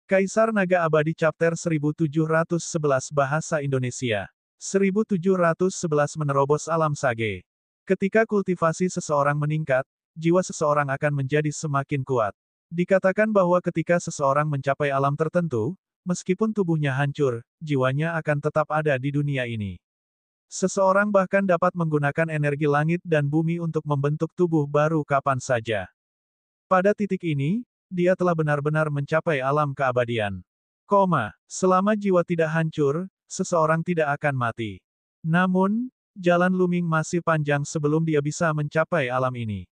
Kaisar Naga Abadi Chapter 1711 Bahasa Indonesia. 1711 Menerobos Alam Sage. Ketika kultivasi seseorang meningkat, jiwa seseorang akan menjadi semakin kuat. Dikatakan bahwa ketika seseorang mencapai alam tertentu, meskipun tubuhnya hancur, jiwanya akan tetap ada di dunia ini. Seseorang bahkan dapat menggunakan energi langit dan bumi untuk membentuk tubuh baru kapan saja. Pada titik ini, dia telah benar-benar mencapai alam keabadian. Selama jiwa tidak hancur, seseorang tidak akan mati. Namun, jalan Luming masih panjang sebelum dia bisa mencapai alam ini.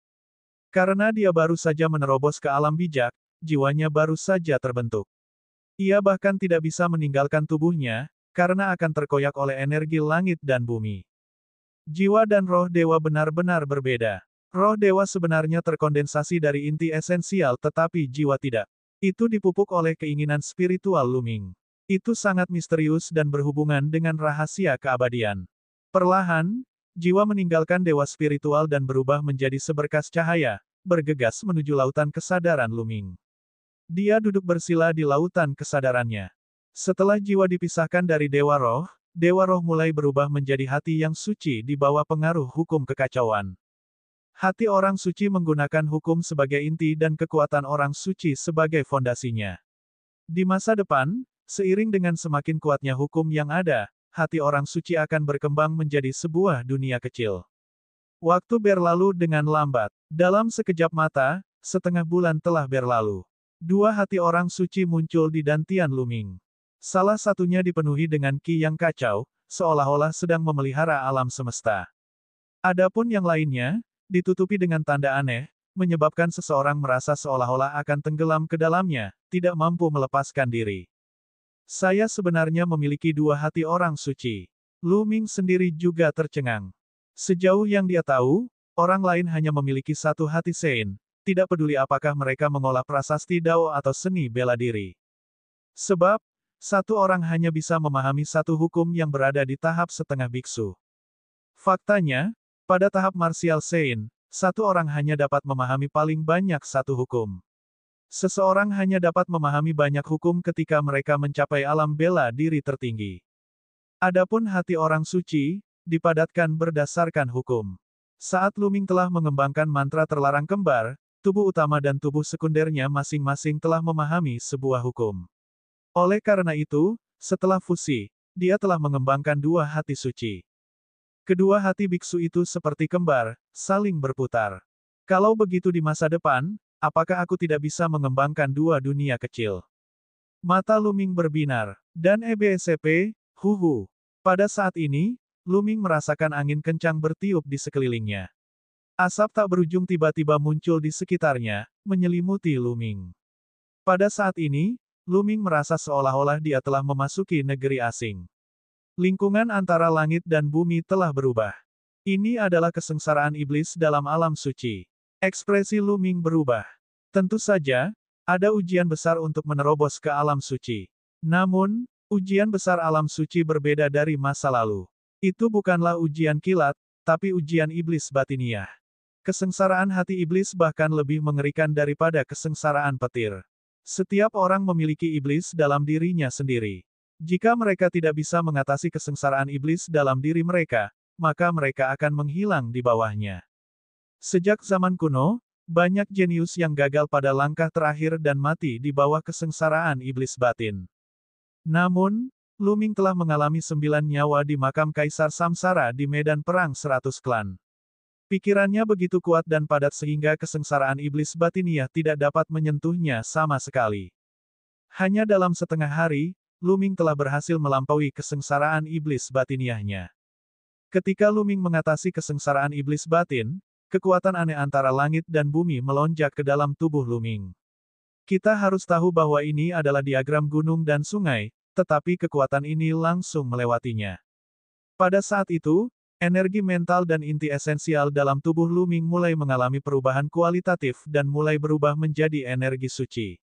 Karena dia baru saja menerobos ke alam bijak, jiwanya baru saja terbentuk. Ia bahkan tidak bisa meninggalkan tubuhnya, karena akan terkoyak oleh energi langit dan bumi. Jiwa dan roh dewa benar-benar berbeda. Roh dewa sebenarnya terkondensasi dari inti esensial tetapi jiwa tidak. Itu dipupuk oleh keinginan spiritual Luming. Itu sangat misterius dan berhubungan dengan rahasia keabadian. Perlahan, jiwa meninggalkan dewa spiritual dan berubah menjadi seberkas cahaya, bergegas menuju lautan kesadaran Luming. Dia duduk bersila di lautan kesadarannya. Setelah jiwa dipisahkan dari Dewa Roh mulai berubah menjadi hati yang suci di bawah pengaruh hukum kekacauan. Hati orang suci menggunakan hukum sebagai inti dan kekuatan orang suci sebagai fondasinya. Di masa depan, seiring dengan semakin kuatnya hukum yang ada, hati orang suci akan berkembang menjadi sebuah dunia kecil. Waktu berlalu dengan lambat. Dalam sekejap mata, setengah bulan telah berlalu. Dua hati orang suci muncul di dantian Luming. Salah satunya dipenuhi dengan ki yang kacau, seolah-olah sedang memelihara alam semesta. Adapun yang lainnya, ditutupi dengan tanda aneh, menyebabkan seseorang merasa seolah-olah akan tenggelam ke dalamnya, tidak mampu melepaskan diri. Saya sebenarnya memiliki dua hati orang suci. Luming sendiri juga tercengang. Sejauh yang dia tahu, orang lain hanya memiliki satu hati Sein, tidak peduli apakah mereka mengolah prasasti Dao atau seni bela diri. Sebab, satu orang hanya bisa memahami satu hukum yang berada di tahap setengah biksu. Faktanya, pada tahap martial Sein, satu orang hanya dapat memahami paling banyak satu hukum. Seseorang hanya dapat memahami banyak hukum ketika mereka mencapai alam bela diri tertinggi. Adapun hati orang suci, dipadatkan berdasarkan hukum. Saat Luming telah mengembangkan mantra terlarang kembar, tubuh utama dan tubuh sekundernya masing-masing telah memahami sebuah hukum. Oleh karena itu, setelah fusi, dia telah mengembangkan dua hati suci. Kedua hati biksu itu seperti kembar, saling berputar. Kalau begitu di masa depan, apakah aku tidak bisa mengembangkan dua dunia kecil? Mata Luming berbinar. Dan EBSCP, huhu. Pada saat ini, Luming merasakan angin kencang bertiup di sekelilingnya. Asap tak berujung tiba-tiba muncul di sekitarnya, menyelimuti Luming. Pada saat ini, Luming merasa seolah-olah dia telah memasuki negeri asing. Lingkungan antara langit dan bumi telah berubah. Ini adalah kesengsaraan iblis dalam alam suci. Ekspresi Luming berubah. Tentu saja, ada ujian besar untuk menerobos ke alam suci. Namun, ujian besar alam suci berbeda dari masa lalu. Itu bukanlah ujian kilat, tapi ujian iblis batiniah. Kesengsaraan hati iblis bahkan lebih mengerikan daripada kesengsaraan petir. Setiap orang memiliki iblis dalam dirinya sendiri. Jika mereka tidak bisa mengatasi kesengsaraan iblis dalam diri mereka, maka mereka akan menghilang di bawahnya. Sejak zaman kuno, banyak jenius yang gagal pada langkah terakhir dan mati di bawah kesengsaraan iblis batin. Namun, Luming telah mengalami 9 nyawa di makam Kaisar Samsara di medan perang 100 klan. Pikirannya begitu kuat dan padat sehingga kesengsaraan iblis batiniah tidak dapat menyentuhnya sama sekali. Hanya dalam setengah hari, Luming telah berhasil melampaui kesengsaraan iblis batiniahnya. Ketika Luming mengatasi kesengsaraan iblis batin, kekuatan aneh antara langit dan bumi melonjak ke dalam tubuh Luming. Kita harus tahu bahwa ini adalah diagram gunung dan sungai, tetapi kekuatan ini langsung melewatinya. Pada saat itu, energi mental dan inti esensial dalam tubuh Luming mulai mengalami perubahan kualitatif dan mulai berubah menjadi energi suci.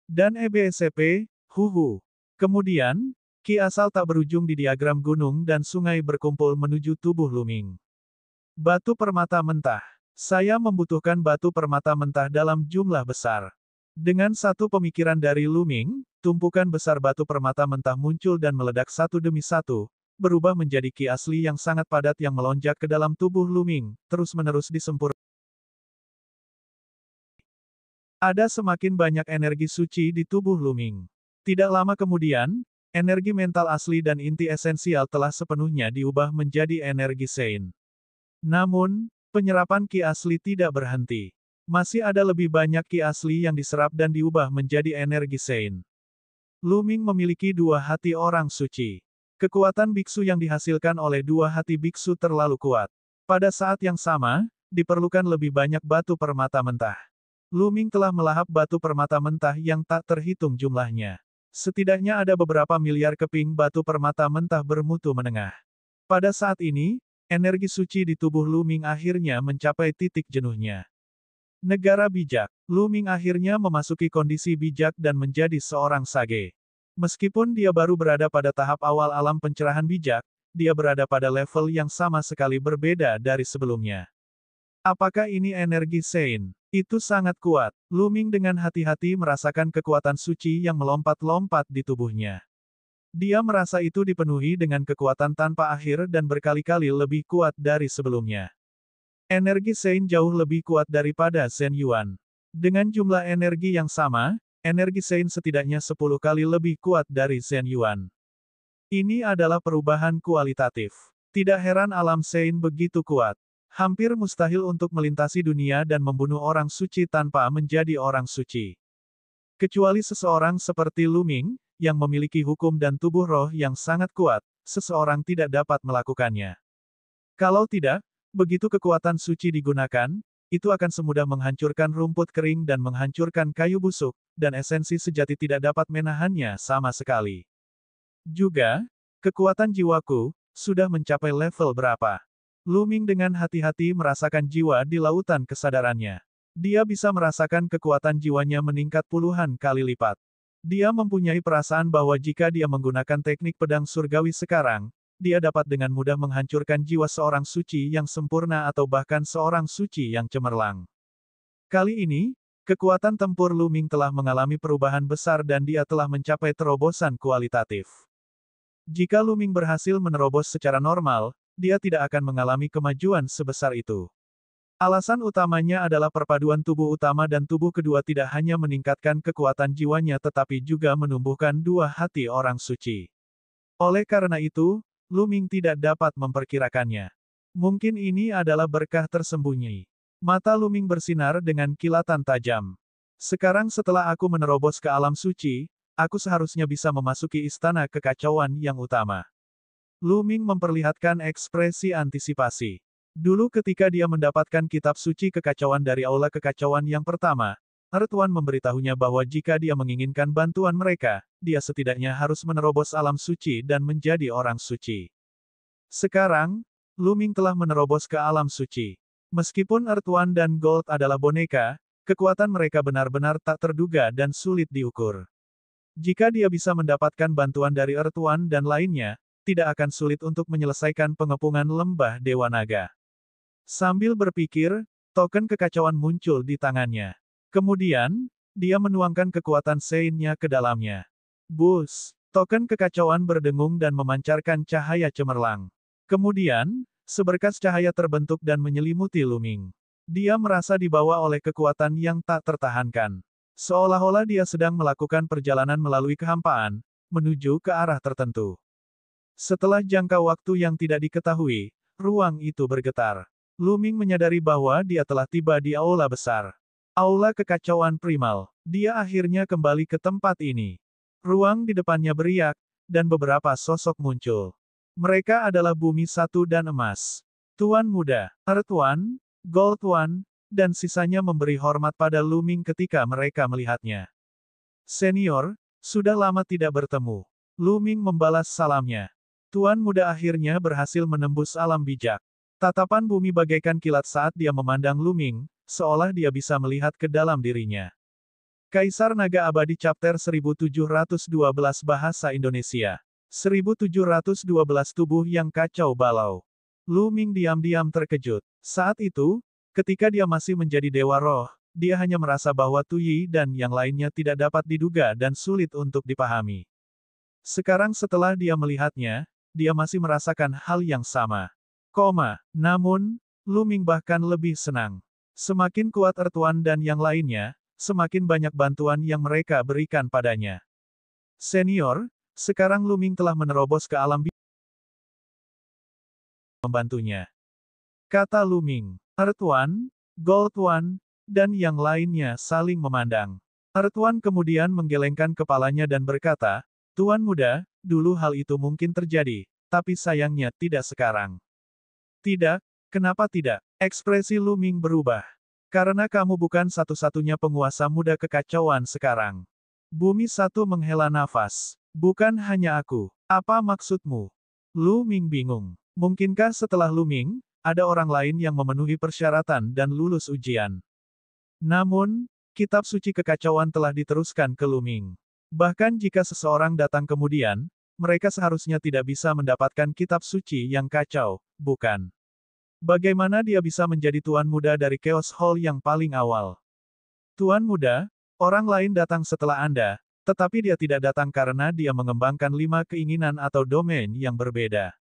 Dan EBSCP, huhu. Kemudian, ki asal tak berujung di diagram gunung dan sungai berkumpul menuju tubuh Luming. Batu permata mentah. Saya membutuhkan batu permata mentah dalam jumlah besar. Dengan satu pemikiran dari Luming, tumpukan besar batu permata mentah muncul dan meledak satu demi satu, berubah menjadi ki asli yang sangat padat yang melonjak ke dalam tubuh Lu Ming, terus-menerus disempurnakan. Ada semakin banyak energi suci di tubuh Lu Ming. Tidak lama kemudian, energi mental asli dan inti esensial telah sepenuhnya diubah menjadi energi Sein. Namun, penyerapan ki asli tidak berhenti. Masih ada lebih banyak ki asli yang diserap dan diubah menjadi energi Sein. Lu Ming memiliki dua hati orang suci. Kekuatan biksu yang dihasilkan oleh dua hati biksu terlalu kuat. Pada saat yang sama, diperlukan lebih banyak batu permata mentah. Lu Ming telah melahap batu permata mentah yang tak terhitung jumlahnya. Setidaknya ada beberapa miliar keping batu permata mentah bermutu menengah. Pada saat ini, energi suci di tubuh Lu Ming akhirnya mencapai titik jenuhnya. Negara bijak. Lu Ming akhirnya memasuki kondisi bijak dan menjadi seorang sage. Meskipun dia baru berada pada tahap awal alam pencerahan bijak, dia berada pada level yang sama sekali berbeda dari sebelumnya. Apakah ini energi Sein? Itu sangat kuat. Lu Ming dengan hati-hati merasakan kekuatan suci yang melompat-lompat di tubuhnya. Dia merasa itu dipenuhi dengan kekuatan tanpa akhir dan berkali-kali lebih kuat dari sebelumnya. Energi Sein jauh lebih kuat daripada Zhen Yuan. Dengan jumlah energi yang sama, energi Sein setidaknya 10 kali lebih kuat dari Zhen Yuan. Ini adalah perubahan kualitatif. Tidak heran alam Sein begitu kuat. Hampir mustahil untuk melintasi dunia dan membunuh orang suci tanpa menjadi orang suci. Kecuali seseorang seperti Lu Ming, yang memiliki hukum dan tubuh roh yang sangat kuat, seseorang tidak dapat melakukannya. Kalau tidak, begitu kekuatan suci digunakan, itu akan semudah menghancurkan rumput kering dan menghancurkan kayu busuk, dan esensi sejati tidak dapat menahannya sama sekali. Juga, kekuatan jiwaku, sudah mencapai level berapa? Lu Ming dengan hati-hati merasakan jiwa di lautan kesadarannya. Dia bisa merasakan kekuatan jiwanya meningkat puluhan kali lipat. Dia mempunyai perasaan bahwa jika dia menggunakan teknik pedang surgawi sekarang, dia dapat dengan mudah menghancurkan jiwa seorang suci yang sempurna atau bahkan seorang suci yang cemerlang. Kali ini, kekuatan tempur Lu Ming telah mengalami perubahan besar dan dia telah mencapai terobosan kualitatif. Jika Lu Ming berhasil menerobos secara normal, dia tidak akan mengalami kemajuan sebesar itu. Alasan utamanya adalah perpaduan tubuh utama dan tubuh kedua tidak hanya meningkatkan kekuatan jiwanya tetapi juga menumbuhkan dua hati orang suci. Oleh karena itu, Lu Ming tidak dapat memperkirakannya. Mungkin ini adalah berkah tersembunyi. Mata Lu Ming bersinar dengan kilatan tajam. Sekarang setelah aku menerobos ke alam suci, aku seharusnya bisa memasuki istana kekacauan yang utama. Lu Ming memperlihatkan ekspresi antisipasi. Dulu ketika dia mendapatkan kitab suci kekacauan dari aula kekacauan yang pertama, Ertuan memberitahunya bahwa jika dia menginginkan bantuan mereka, dia setidaknya harus menerobos alam suci dan menjadi orang suci. Sekarang, Lu Ming telah menerobos ke alam suci. Meskipun Ertuan dan Gold adalah boneka, kekuatan mereka benar-benar tak terduga dan sulit diukur. Jika dia bisa mendapatkan bantuan dari Ertuan dan lainnya, tidak akan sulit untuk menyelesaikan pengepungan lembah Dewa Naga. Sambil berpikir, token kekacauan muncul di tangannya. Kemudian, dia menuangkan kekuatan Sein-nya ke dalamnya. Bus! Token kekacauan berdengung dan memancarkan cahaya cemerlang. Kemudian, seberkas cahaya terbentuk dan menyelimuti Lu Ming. Dia merasa dibawa oleh kekuatan yang tak tertahankan. Seolah-olah dia sedang melakukan perjalanan melalui kehampaan, menuju ke arah tertentu. Setelah jangka waktu yang tidak diketahui, ruang itu bergetar. Lu Ming menyadari bahwa dia telah tiba di aula besar. Aula kekacauan primal. Dia akhirnya kembali ke tempat ini. Ruang di depannya beriak, dan beberapa sosok muncul. Mereka adalah Bumi Satu dan Emas. Tuan Muda, Earth One, Gold One, dan sisanya memberi hormat pada Lu Ming ketika mereka melihatnya. Senior, sudah lama tidak bertemu. Lu Ming membalas salamnya. Tuan Muda akhirnya berhasil menembus alam bijak. Tatapan bumi bagaikan kilat saat dia memandang Lu Ming, seolah dia bisa melihat ke dalam dirinya. Kaisar Naga Abadi Chapter 1712 Bahasa Indonesia. 1712 Tubuh yang kacau balau. Lu Ming diam-diam terkejut. Saat itu, ketika dia masih menjadi Dewa Roh, dia hanya merasa bahwa Tuyi dan yang lainnya tidak dapat diduga dan sulit untuk dipahami. Sekarang setelah dia melihatnya, dia masih merasakan hal yang sama. Namun, Lu Ming bahkan lebih senang. Semakin kuat Ertuan dan yang lainnya, semakin banyak bantuan yang mereka berikan padanya. Senior, sekarang Lu Ming telah menerobos ke alam membantunya. Kata Lu Ming. Ertuan, Goldtuan, dan yang lainnya saling memandang. Ertuan kemudian menggelengkan kepalanya dan berkata, Tuan muda, dulu hal itu mungkin terjadi, tapi sayangnya tidak sekarang. Tidak, kenapa tidak? Ekspresi Lu Ming berubah. Karena kamu bukan satu-satunya penguasa muda kekacauan sekarang. Bumi Satu menghela nafas. Bukan hanya aku. Apa maksudmu? Lu Ming bingung. Mungkinkah setelah Lu Ming, ada orang lain yang memenuhi persyaratan dan lulus ujian? Namun, kitab suci kekacauan telah diteruskan ke Lu Ming. Bahkan jika seseorang datang kemudian, mereka seharusnya tidak bisa mendapatkan kitab suci yang kacau, bukan? Bagaimana dia bisa menjadi tuan muda dari Chaos Hall yang paling awal? Tuan muda, orang lain datang setelah Anda, tetapi dia tidak datang karena dia mengembangkan 5 keinginan atau domain yang berbeda.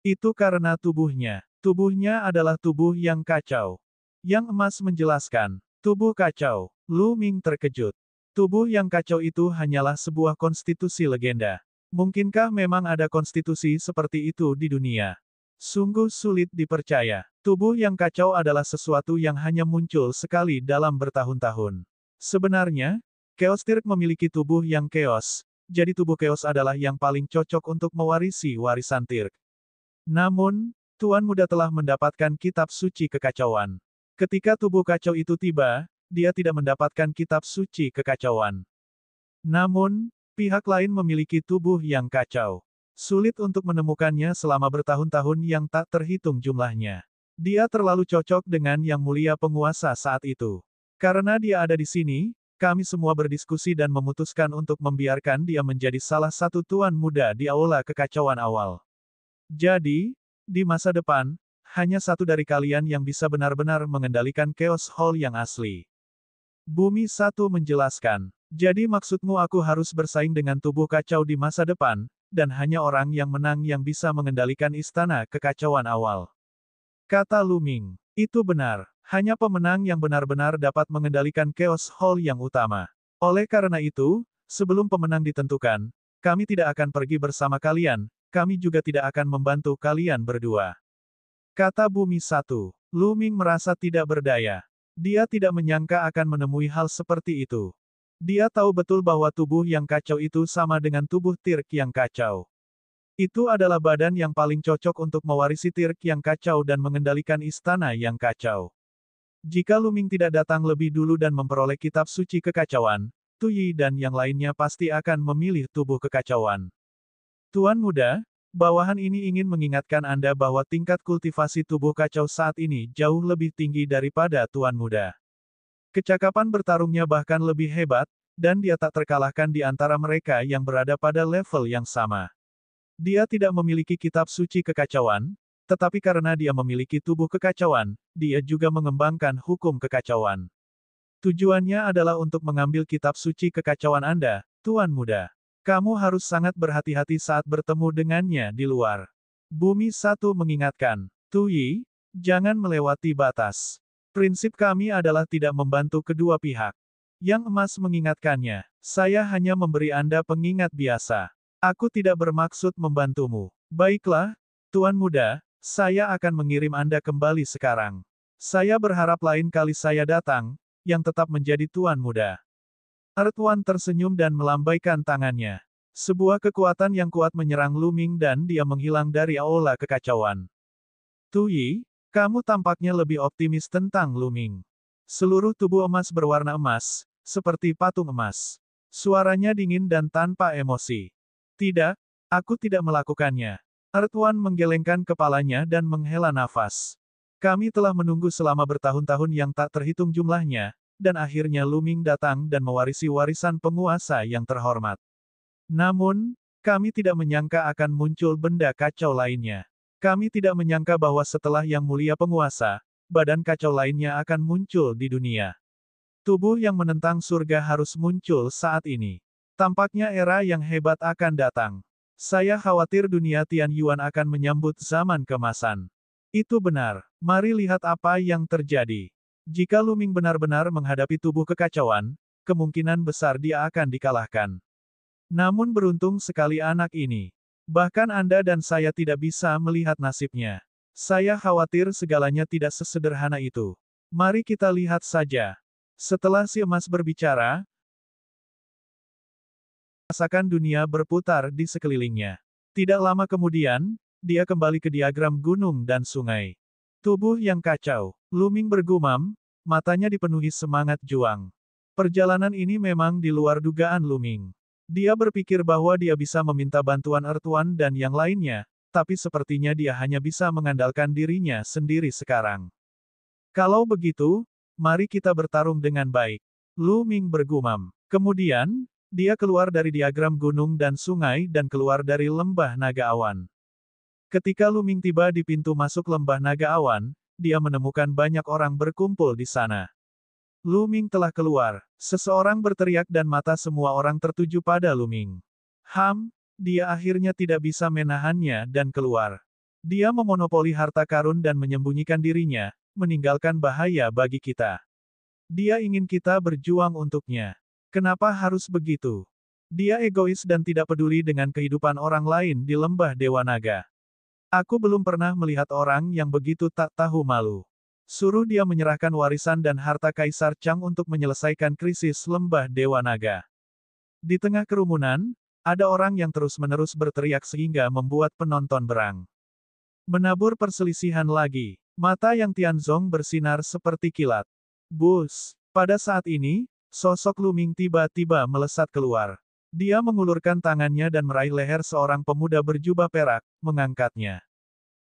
Itu karena tubuhnya. Tubuhnya adalah tubuh yang kacau. Yang Emas menjelaskan. Tubuh kacau. Lu Ming terkejut. Tubuh yang kacau itu hanyalah sebuah konstitusi legenda. Mungkinkah memang ada konstitusi seperti itu di dunia? Sungguh sulit dipercaya. Tubuh yang kacau adalah sesuatu yang hanya muncul sekali dalam bertahun-tahun. Sebenarnya, Chaos Tirk memiliki tubuh yang chaos, jadi tubuh chaos adalah yang paling cocok untuk mewarisi warisan Tirk. Namun, Tuan Muda telah mendapatkan kitab suci kekacauan. Ketika tubuh kacau itu tiba, dia tidak mendapatkan kitab suci kekacauan. Namun, pihak lain memiliki tubuh yang kacau. Sulit untuk menemukannya selama bertahun-tahun yang tak terhitung jumlahnya. Dia terlalu cocok dengan yang mulia penguasa saat itu. Karena dia ada di sini, kami semua berdiskusi dan memutuskan untuk membiarkan dia menjadi salah satu tuan muda di aula kekacauan awal. Jadi, di masa depan, hanya satu dari kalian yang bisa benar-benar mengendalikan Chaos Hall yang asli. Bumi Satu menjelaskan. Jadi maksudmu aku harus bersaing dengan tubuh kacau di masa depan, dan hanya orang yang menang yang bisa mengendalikan istana kekacauan awal. Kata Lu Ming. Itu benar. Hanya pemenang yang benar-benar dapat mengendalikan Chaos Hall yang utama. Oleh karena itu, sebelum pemenang ditentukan, kami tidak akan pergi bersama kalian, kami juga tidak akan membantu kalian berdua. Kata Bumi Satu. Lu Ming merasa tidak berdaya. Dia tidak menyangka akan menemui hal seperti itu. Dia tahu betul bahwa tubuh yang kacau itu sama dengan tubuh Tirk yang kacau. Itu adalah badan yang paling cocok untuk mewarisi Tirk yang kacau dan mengendalikan istana yang kacau. Jika Lu Ming tidak datang lebih dulu dan memperoleh kitab suci kekacauan, Tuyi dan yang lainnya pasti akan memilih tubuh kekacauan. Tuan Muda, bawahan ini ingin mengingatkan Anda bahwa tingkat kultivasi tubuh kacau saat ini jauh lebih tinggi daripada Tuan Muda. Kecakapan bertarungnya bahkan lebih hebat, dan dia tak terkalahkan di antara mereka yang berada pada level yang sama. Dia tidak memiliki kitab suci kekacauan, tetapi karena dia memiliki tubuh kekacauan, dia juga mengembangkan hukum kekacauan. Tujuannya adalah untuk mengambil kitab suci kekacauan Anda, Tuan Muda. Kamu harus sangat berhati-hati saat bertemu dengannya di luar. Bumi Satu mengingatkan. Tuyi, jangan melewati batas. Prinsip kami adalah tidak membantu kedua pihak. Yang Emas mengingatkannya. Saya hanya memberi Anda pengingat biasa. Aku tidak bermaksud membantumu. Baiklah, Tuan Muda, saya akan mengirim Anda kembali sekarang. Saya berharap lain kali saya datang, yang tetap menjadi Tuan Muda. Ertuan tersenyum dan melambaikan tangannya. Sebuah kekuatan yang kuat menyerang Lu Ming dan dia menghilang dari aula kekacauan. Tuyi, kamu tampaknya lebih optimis tentang Lu Ming. Seluruh tubuh emas berwarna emas, seperti patung emas. Suaranya dingin dan tanpa emosi. Tidak, aku tidak melakukannya. Ertuan menggelengkan kepalanya dan menghela nafas. Kami telah menunggu selama bertahun-tahun yang tak terhitung jumlahnya, dan akhirnya Lu Ming datang dan mewarisi warisan penguasa yang terhormat. Namun, kami tidak menyangka akan muncul benda kacau lainnya. Kami tidak menyangka bahwa setelah Yang Mulia Penguasa, badan kacau lainnya akan muncul di dunia. Tubuh yang menentang surga harus muncul saat ini. Tampaknya era yang hebat akan datang. Saya khawatir dunia Tian Yuan akan menyambut zaman kemasan. Itu benar. Mari lihat apa yang terjadi. Jika Lu Ming benar-benar menghadapi tubuh kekacauan, kemungkinan besar dia akan dikalahkan. Namun beruntung sekali anak ini. Bahkan Anda dan saya tidak bisa melihat nasibnya. Saya khawatir segalanya tidak sesederhana itu. Mari kita lihat saja. Setelah si emas berbicara, rasakan dunia berputar di sekelilingnya. Tidak lama kemudian, dia kembali ke diagram gunung dan sungai. Tubuh yang kacau. Lu Ming bergumam, matanya dipenuhi semangat juang. Perjalanan ini memang di luar dugaan Lu Ming. Dia berpikir bahwa dia bisa meminta bantuan Earth One dan yang lainnya, tapi sepertinya dia hanya bisa mengandalkan dirinya sendiri sekarang. Kalau begitu, mari kita bertarung dengan baik. Lu Ming bergumam. Kemudian, dia keluar dari diagram gunung dan sungai dan keluar dari lembah naga awan. Ketika Lu Ming tiba di pintu masuk lembah naga awan, dia menemukan banyak orang berkumpul di sana. Lu Ming telah keluar. Seseorang berteriak dan mata semua orang tertuju pada Lu Ming. Dia akhirnya tidak bisa menahannya dan keluar. Dia memonopoli harta karun dan menyembunyikan dirinya, meninggalkan bahaya bagi kita. Dia ingin kita berjuang untuknya. Kenapa harus begitu? Dia egois dan tidak peduli dengan kehidupan orang lain di lembah Dewa Naga. Aku belum pernah melihat orang yang begitu tak tahu malu. Suruh dia menyerahkan warisan dan harta Kaisar Chang untuk menyelesaikan krisis lembah Dewa Naga. Di tengah kerumunan, ada orang yang terus-menerus berteriak sehingga membuat penonton berang. Menabur perselisihan lagi. Mata yang Tianzong bersinar seperti kilat. Bus. Pada saat ini, sosok Lu Ming tiba-tiba melesat keluar. Dia mengulurkan tangannya dan meraih leher seorang pemuda berjubah perak, mengangkatnya.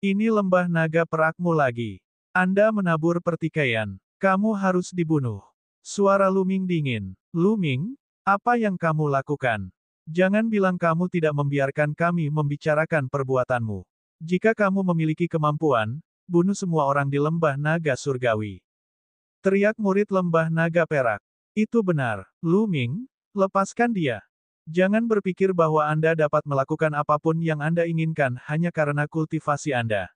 Ini lembah naga perakmu lagi. Anda menabur pertikaian. Kamu harus dibunuh. Suara Lu Ming dingin. Lu Ming, apa yang kamu lakukan? Jangan bilang kamu tidak membiarkan kami membicarakan perbuatanmu. Jika kamu memiliki kemampuan, bunuh semua orang di lembah naga surgawi. Teriak murid lembah naga perak. Itu benar. Lu Ming, lepaskan dia. Jangan berpikir bahwa Anda dapat melakukan apapun yang Anda inginkan hanya karena kultivasi Anda.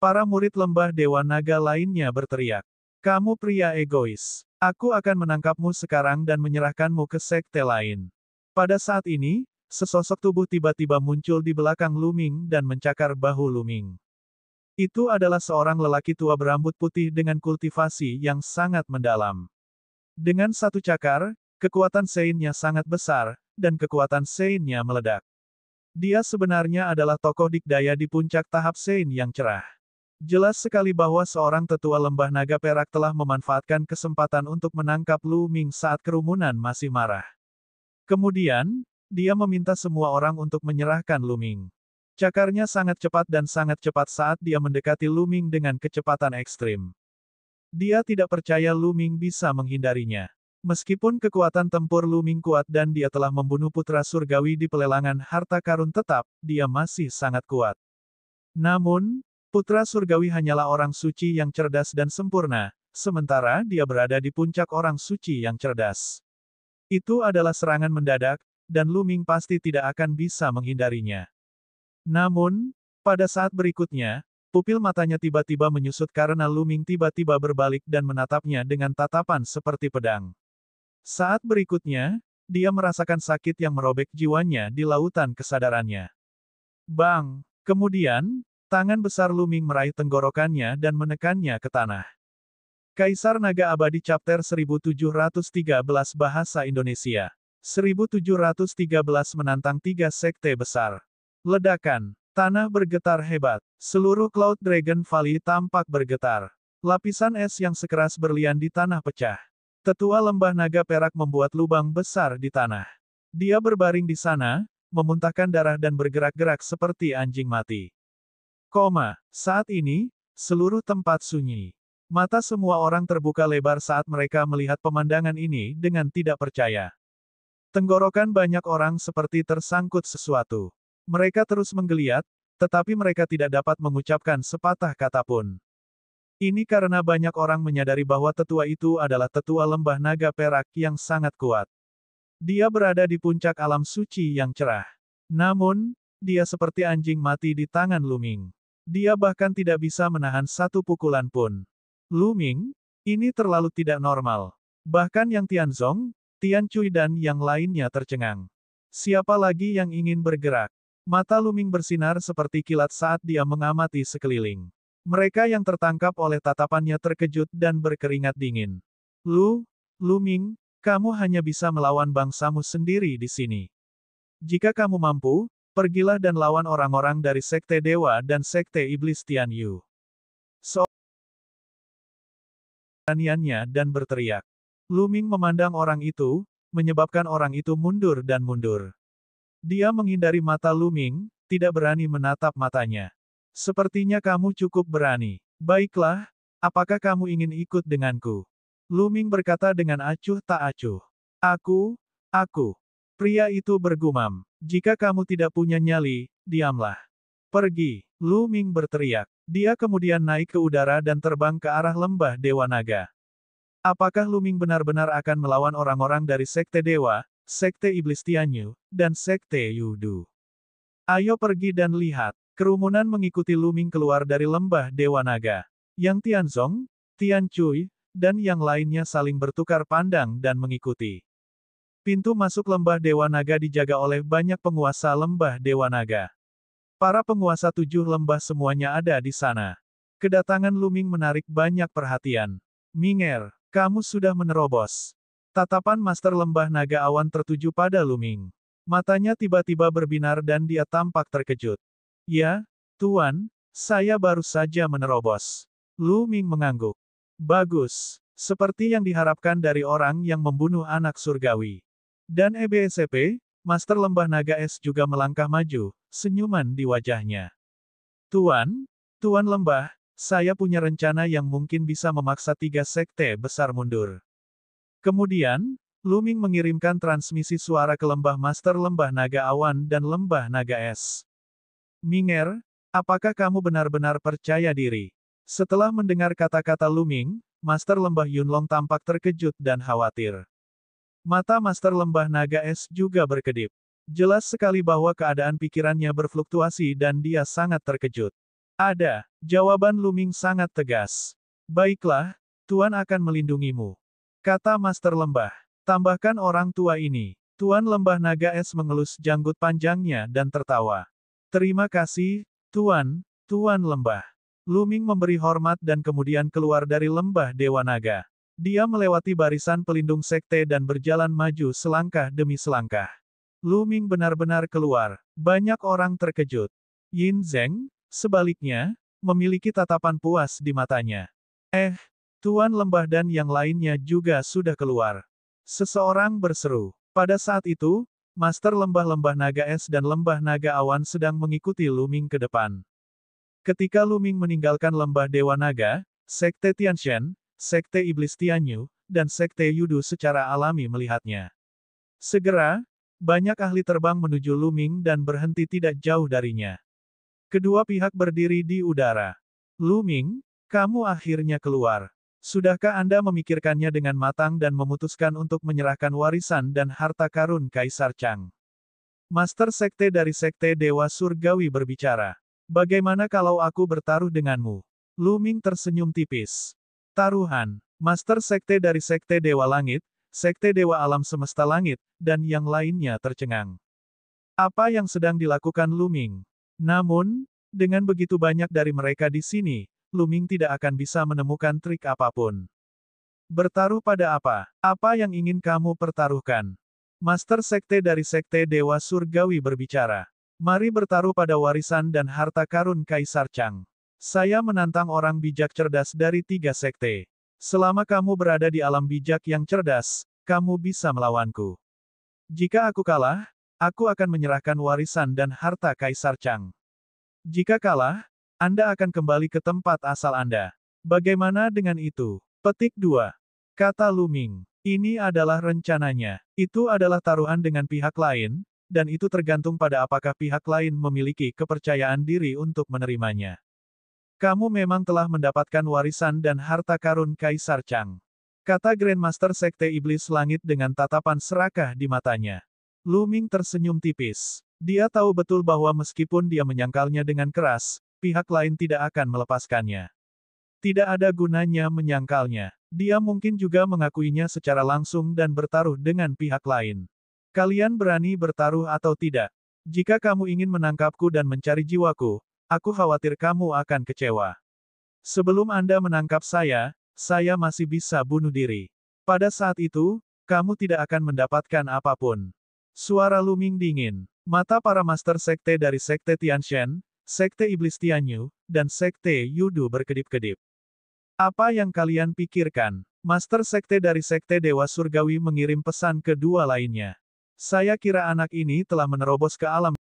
Para murid lembah Dewa Naga lainnya berteriak. Kamu pria egois. Aku akan menangkapmu sekarang dan menyerahkanmu ke sekte lain. Pada saat ini, sesosok tubuh tiba-tiba muncul di belakang Lu Ming dan mencakar bahu Lu Ming. Itu adalah seorang lelaki tua berambut putih dengan kultivasi yang sangat mendalam. Dengan satu cakar, kekuatan Sein-nya sangat besar, dan kekuatan Sein-nya meledak. Dia sebenarnya adalah tokoh dikdaya di puncak tahap Sein yang cerah. Jelas sekali bahwa seorang tetua lembah naga perak telah memanfaatkan kesempatan untuk menangkap Lu Ming saat kerumunan masih marah. Kemudian, dia meminta semua orang untuk menyerahkan Lu Ming. Cakarnya sangat cepat dan sangat cepat saat dia mendekati Lu Ming dengan kecepatan ekstrim. Dia tidak percaya Lu Ming bisa menghindarinya. Meskipun kekuatan tempur Lu Ming kuat dan dia telah membunuh putra surgawi di pelelangan harta karun tetap, dia masih sangat kuat. Namun, putra surgawi hanyalah orang suci yang cerdas dan sempurna, sementara dia berada di puncak orang suci yang cerdas. Itu adalah serangan mendadak, dan Lu Ming pasti tidak akan bisa menghindarinya. Namun, pada saat berikutnya, pupil matanya tiba-tiba menyusut karena Lu Ming tiba-tiba berbalik dan menatapnya dengan tatapan seperti pedang. Saat berikutnya, dia merasakan sakit yang merobek jiwanya di lautan kesadarannya. Bang! Kemudian, tangan besar Lu Ming meraih tenggorokannya dan menekannya ke tanah. Kaisar Naga Abadi Chapter 1713 Bahasa Indonesia. 1713 menantang 3 sekte besar. Ledakan. Tanah bergetar hebat. Seluruh Cloud Dragon Valley tampak bergetar. Lapisan es yang sekeras berlian di tanah pecah. Tetua lembah naga perak membuat lubang besar di tanah. Dia berbaring di sana, memuntahkan darah dan bergerak-gerak seperti anjing mati. Saat ini, seluruh tempat sunyi. Mata semua orang terbuka lebar saat mereka melihat pemandangan ini dengan tidak percaya. Tenggorokan banyak orang seperti tersangkut sesuatu. Mereka terus menggeliat, tetapi mereka tidak dapat mengucapkan sepatah kata pun. Ini karena banyak orang menyadari bahwa tetua itu adalah tetua lembah naga perak yang sangat kuat. Dia berada di puncak alam suci yang cerah. Namun, dia seperti anjing mati di tangan Lu Ming. Dia bahkan tidak bisa menahan satu pukulan pun. Lu Ming, ini terlalu tidak normal. Bahkan Yang Tianzong, Tian Cui dan yang lainnya tercengang. Siapa lagi yang ingin bergerak? Mata Lu Ming bersinar seperti kilat saat dia mengamati sekeliling. Mereka yang tertangkap oleh tatapannya terkejut dan berkeringat dingin. Lu Ming, kamu hanya bisa melawan bangsamu sendiri di sini. Jika kamu mampu, pergilah dan lawan orang-orang dari Sekte Dewa dan Sekte Iblis Tian Yu. Beraniannya dan berteriak. Lu Ming memandang orang itu, menyebabkan orang itu mundur dan mundur. Dia menghindari mata Lu Ming, tidak berani menatap matanya. Sepertinya kamu cukup berani. Baiklah, apakah kamu ingin ikut denganku? Lu Ming berkata dengan acuh tak acuh. Aku. Pria itu bergumam. Jika kamu tidak punya nyali, diamlah. Pergi. Lu Ming berteriak. Dia kemudian naik ke udara dan terbang ke arah lembah Dewa Naga. Apakah Lu Ming benar-benar akan melawan orang-orang dari Sekte Dewa, Sekte Iblis Tianyu, dan Sekte Yudu? Ayo pergi dan lihat. Kerumunan mengikuti Lu Ming keluar dari lembah Dewa Naga. Yang Tianzong, Tian Cui, dan yang lainnya saling bertukar pandang dan mengikuti. Pintu masuk lembah Dewa Naga dijaga oleh banyak penguasa lembah Dewa Naga. Para penguasa 7 lembah semuanya ada di sana. Kedatangan Lu Ming menarik banyak perhatian. Minger, kamu sudah menerobos. Tatapan Master Lembah Naga Awan tertuju pada Lu Ming. Matanya tiba-tiba berbinar dan dia tampak terkejut. Ya, Tuan, saya baru saja menerobos. Lu Ming mengangguk. Bagus. Seperti yang diharapkan dari orang yang membunuh anak surgawi. Dan EBSP, Master Lembah Naga Es juga melangkah maju, senyuman di wajahnya. Tuan Lembah, saya punya rencana yang mungkin bisa memaksa 3 sekte besar mundur. Kemudian, Lu Ming mengirimkan transmisi suara ke lembah Master Lembah Naga Awan dan Lembah Naga Es. Minger, apakah kamu benar-benar percaya diri? Setelah mendengar kata-kata Lu Ming, Master Lembah Yunlong tampak terkejut dan khawatir. Mata Master Lembah Naga Es juga berkedip. Jelas sekali bahwa keadaan pikirannya berfluktuasi dan dia sangat terkejut. Ada, jawaban Lu Ming sangat tegas. Baiklah, Tuan akan melindungimu. Kata Master Lembah. Tambahkan orang tua ini. Tuan Lembah Naga Es mengelus janggut panjangnya dan tertawa. Terima kasih, Tuan Lembah. Lu Ming memberi hormat dan kemudian keluar dari lembah Dewa Naga. Dia melewati barisan pelindung sekte dan berjalan maju selangkah demi selangkah. Lu Ming benar-benar keluar. Banyak orang terkejut. Yin Zeng, sebaliknya, memiliki tatapan puas di matanya. Tuan Lembah dan yang lainnya juga sudah keluar. Seseorang berseru. Pada saat itu, Master Lembah-Lembah Naga Es dan Lembah Naga Awan sedang mengikuti Lu Ming ke depan. Ketika Lu Ming meninggalkan lembah Dewa Naga, Sekte Tianshan, Sekte Iblis Tianyu, dan Sekte Yudu secara alami melihatnya. Segera, banyak ahli terbang menuju Lu Ming dan berhenti tidak jauh darinya. Kedua pihak berdiri di udara. Lu Ming, kamu akhirnya keluar. Sudahkah Anda memikirkannya dengan matang dan memutuskan untuk menyerahkan warisan dan harta karun Kaisar Chang? Master Sekte dari Sekte Dewa Surgawi berbicara. Bagaimana kalau aku bertaruh denganmu? Lu Ming tersenyum tipis. Taruhan. Master Sekte dari Sekte Dewa Langit, Sekte Dewa Alam Semesta Langit, dan yang lainnya tercengang. Apa yang sedang dilakukan Lu Ming? Namun, dengan begitu banyak dari mereka di sini, Lu Ming tidak akan bisa menemukan trik apapun. Bertaruh pada apa? Apa yang ingin kamu pertaruhkan? Master Sekte dari Sekte Dewa Surgawi berbicara. Mari bertaruh pada warisan dan harta karun Kaisar Chang. Saya menantang orang bijak cerdas dari 3 sekte. Selama kamu berada di alam bijak yang cerdas, kamu bisa melawanku. Jika aku kalah, aku akan menyerahkan warisan dan harta Kaisar Chang. Jika kalah, Anda akan kembali ke tempat asal Anda. Bagaimana dengan itu? Petik 2. Kata Lu Ming. Ini adalah rencananya. Itu adalah taruhan dengan pihak lain, dan itu tergantung pada apakah pihak lain memiliki kepercayaan diri untuk menerimanya. Kamu memang telah mendapatkan warisan dan harta karun Kaisar Chang. Kata Grandmaster Sekte Iblis Langit dengan tatapan serakah di matanya. Lu Ming tersenyum tipis. Dia tahu betul bahwa meskipun dia menyangkalnya dengan keras, pihak lain tidak akan melepaskannya. Tidak ada gunanya menyangkalnya. Dia mungkin juga mengakuinya secara langsung dan bertaruh dengan pihak lain. Kalian berani bertaruh atau tidak? Jika kamu ingin menangkapku dan mencari jiwaku, aku khawatir kamu akan kecewa. Sebelum Anda menangkap saya masih bisa bunuh diri. Pada saat itu, kamu tidak akan mendapatkan apapun. Suara Lu Ming dingin. Mata para master sekte dari Sekte Tianshan, Sekte Iblis Tianyu, dan Sekte Yudu berkedip-kedip. Apa yang kalian pikirkan? Master sekte dari Sekte Dewa Surgawi mengirim pesan ke dua lainnya. Saya kira anak ini telah menerobos ke alam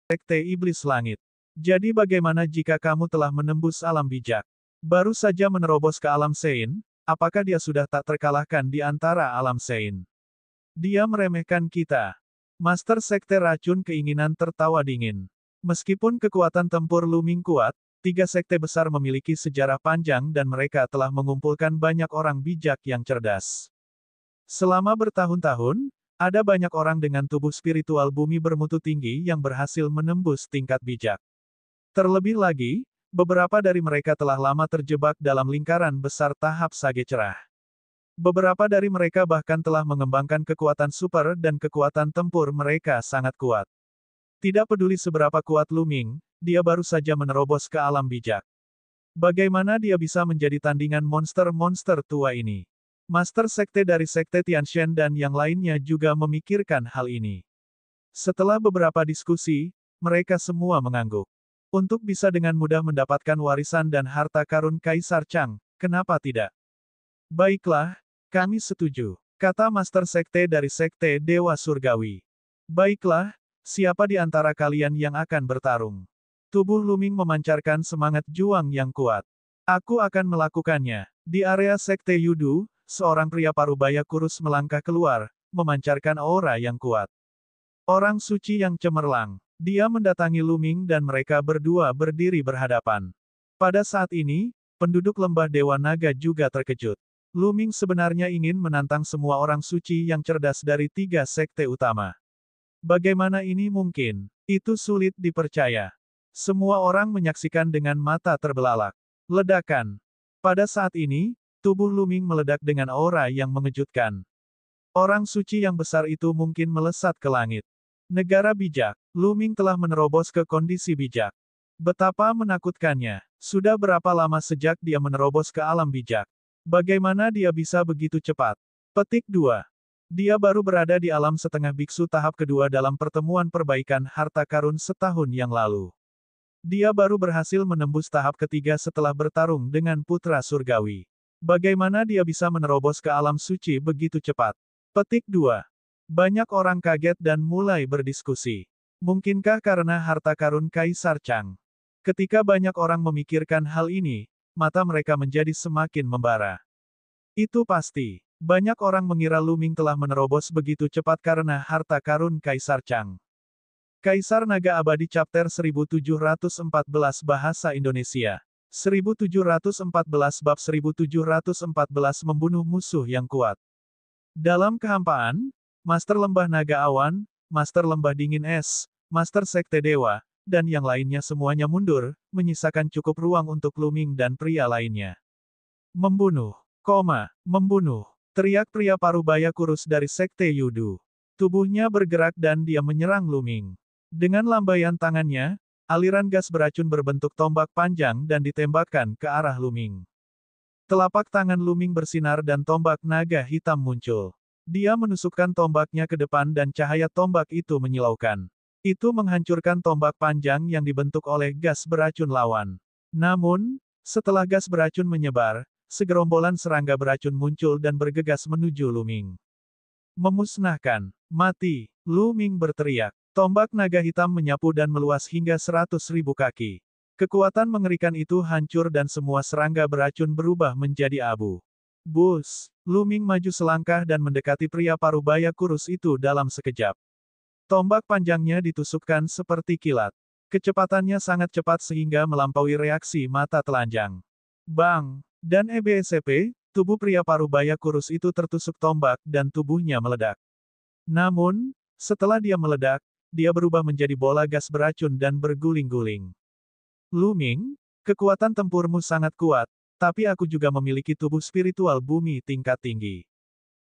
Sekte Iblis Langit. Jadi bagaimana jika kamu telah menembus alam bijak? Baru saja menerobos ke alam Sein, apakah dia sudah tak terkalahkan di antara alam Sein? Dia meremehkan kita. Master Sekte Racun Keinginan tertawa dingin. Meskipun kekuatan tempur Lu Ming kuat, tiga sekte besar memiliki sejarah panjang dan mereka telah mengumpulkan banyak orang bijak yang cerdas. Selama bertahun-tahun, ada banyak orang dengan tubuh spiritual bumi bermutu tinggi yang berhasil menembus tingkat bijak. Terlebih lagi, beberapa dari mereka telah lama terjebak dalam lingkaran besar tahap sage cerah. Beberapa dari mereka bahkan telah mengembangkan kekuatan super dan kekuatan tempur mereka sangat kuat. Tidak peduli seberapa kuat Lu Ming, dia baru saja menerobos ke alam bijak. Bagaimana dia bisa menjadi tandingan monster-monster tua ini? Master sekte dari Sekte Tianshan dan yang lainnya juga memikirkan hal ini. Setelah beberapa diskusi, mereka semua mengangguk. Untuk bisa dengan mudah mendapatkan warisan dan harta karun Kaisar Chang, kenapa tidak? Baiklah, kami setuju, kata Master Sekte dari Sekte Dewa Surgawi. Baiklah, siapa di antara kalian yang akan bertarung? Tubuh Lu Ming memancarkan semangat juang yang kuat. Aku akan melakukannya. Di area Sekte Yudu, seorang pria parubaya kurus melangkah keluar, memancarkan aura yang kuat. Orang suci yang cemerlang. Dia mendatangi Lu Ming dan mereka berdua berdiri berhadapan. Pada saat ini, penduduk lembah Dewa Naga juga terkejut. Lu Ming sebenarnya ingin menantang semua orang suci yang cerdas dari tiga sekte utama. Bagaimana ini mungkin? Itu sulit dipercaya. Semua orang menyaksikan dengan mata terbelalak. Ledakan. Pada saat ini, tubuh Lu Ming meledak dengan aura yang mengejutkan. Orang suci yang besar itu mungkin melesat ke langit. Negara bijak. Lu Ming telah menerobos ke kondisi bijak. Betapa menakutkannya. Sudah berapa lama sejak dia menerobos ke alam bijak? Bagaimana dia bisa begitu cepat? Petik 2. Dia baru berada di alam setengah biksu tahap kedua dalam pertemuan perbaikan harta karun setahun yang lalu. Dia baru berhasil menembus tahap ketiga setelah bertarung dengan putra surgawi. Bagaimana dia bisa menerobos ke alam suci begitu cepat? Petik 2. Banyak orang kaget dan mulai berdiskusi. Mungkinkah karena harta karun Kaisar Chang? Ketika banyak orang memikirkan hal ini, mata mereka menjadi semakin membara. Itu pasti. Banyak orang mengira Lu Ming telah menerobos begitu cepat karena harta karun Kaisar Chang. Kaisar Naga Abadi Chapter 1714 Bahasa Indonesia 1714 Bab 1714 Membunuh Musuh yang Kuat. Dalam kehampaan, Master Lembah Naga Awan, Master Lembah Dingin Es, Master Sekte Dewa, dan yang lainnya semuanya mundur, menyisakan cukup ruang untuk Lu Ming dan pria lainnya. Membunuh, membunuh, teriak pria parubaya kurus dari Sekte Yudu. Tubuhnya bergerak dan dia menyerang Lu Ming. Dengan lambaian tangannya, aliran gas beracun berbentuk tombak panjang dan ditembakkan ke arah Lu Ming. Telapak tangan Lu Ming bersinar dan tombak naga hitam muncul. Dia menusukkan tombaknya ke depan dan cahaya tombak itu menyilaukan. Itu menghancurkan tombak panjang yang dibentuk oleh gas beracun lawan. Namun, setelah gas beracun menyebar, segerombolan serangga beracun muncul dan bergegas menuju Lu Ming. Memusnahkan, mati, Lu Ming berteriak. Tombak naga hitam menyapu dan meluas hingga 100.000 kaki. Kekuatan mengerikan itu hancur dan semua serangga beracun berubah menjadi abu. Bus, Lu Ming maju selangkah dan mendekati pria parubaya kurus itu dalam sekejap. Tombak panjangnya ditusukkan seperti kilat. Kecepatannya sangat cepat sehingga melampaui reaksi mata telanjang. Bang! Dan EBSP, tubuh pria parubaya kurus itu tertusuk tombak dan tubuhnya meledak. Namun, setelah dia meledak, dia berubah menjadi bola gas beracun dan berguling-guling. Lu Ming, kekuatan tempurmu sangat kuat, tapi aku juga memiliki tubuh spiritual bumi tingkat tinggi.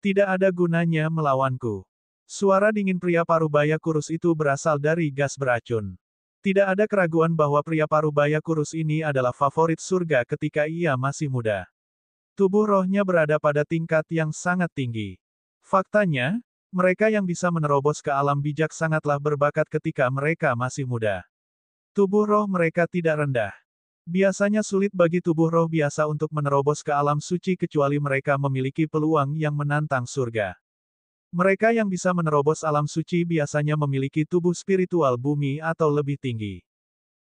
Tidak ada gunanya melawanku. Suara dingin pria parubaya kurus itu berasal dari gas beracun. Tidak ada keraguan bahwa pria parubaya kurus ini adalah favorit surga ketika ia masih muda. Tubuh rohnya berada pada tingkat yang sangat tinggi. Faktanya, mereka yang bisa menerobos ke alam bijak sangatlah berbakat ketika mereka masih muda. Tubuh roh mereka tidak rendah. Biasanya sulit bagi tubuh roh biasa untuk menerobos ke alam suci kecuali mereka memiliki peluang yang menantang surga. Mereka yang bisa menerobos alam suci biasanya memiliki tubuh spiritual bumi atau lebih tinggi.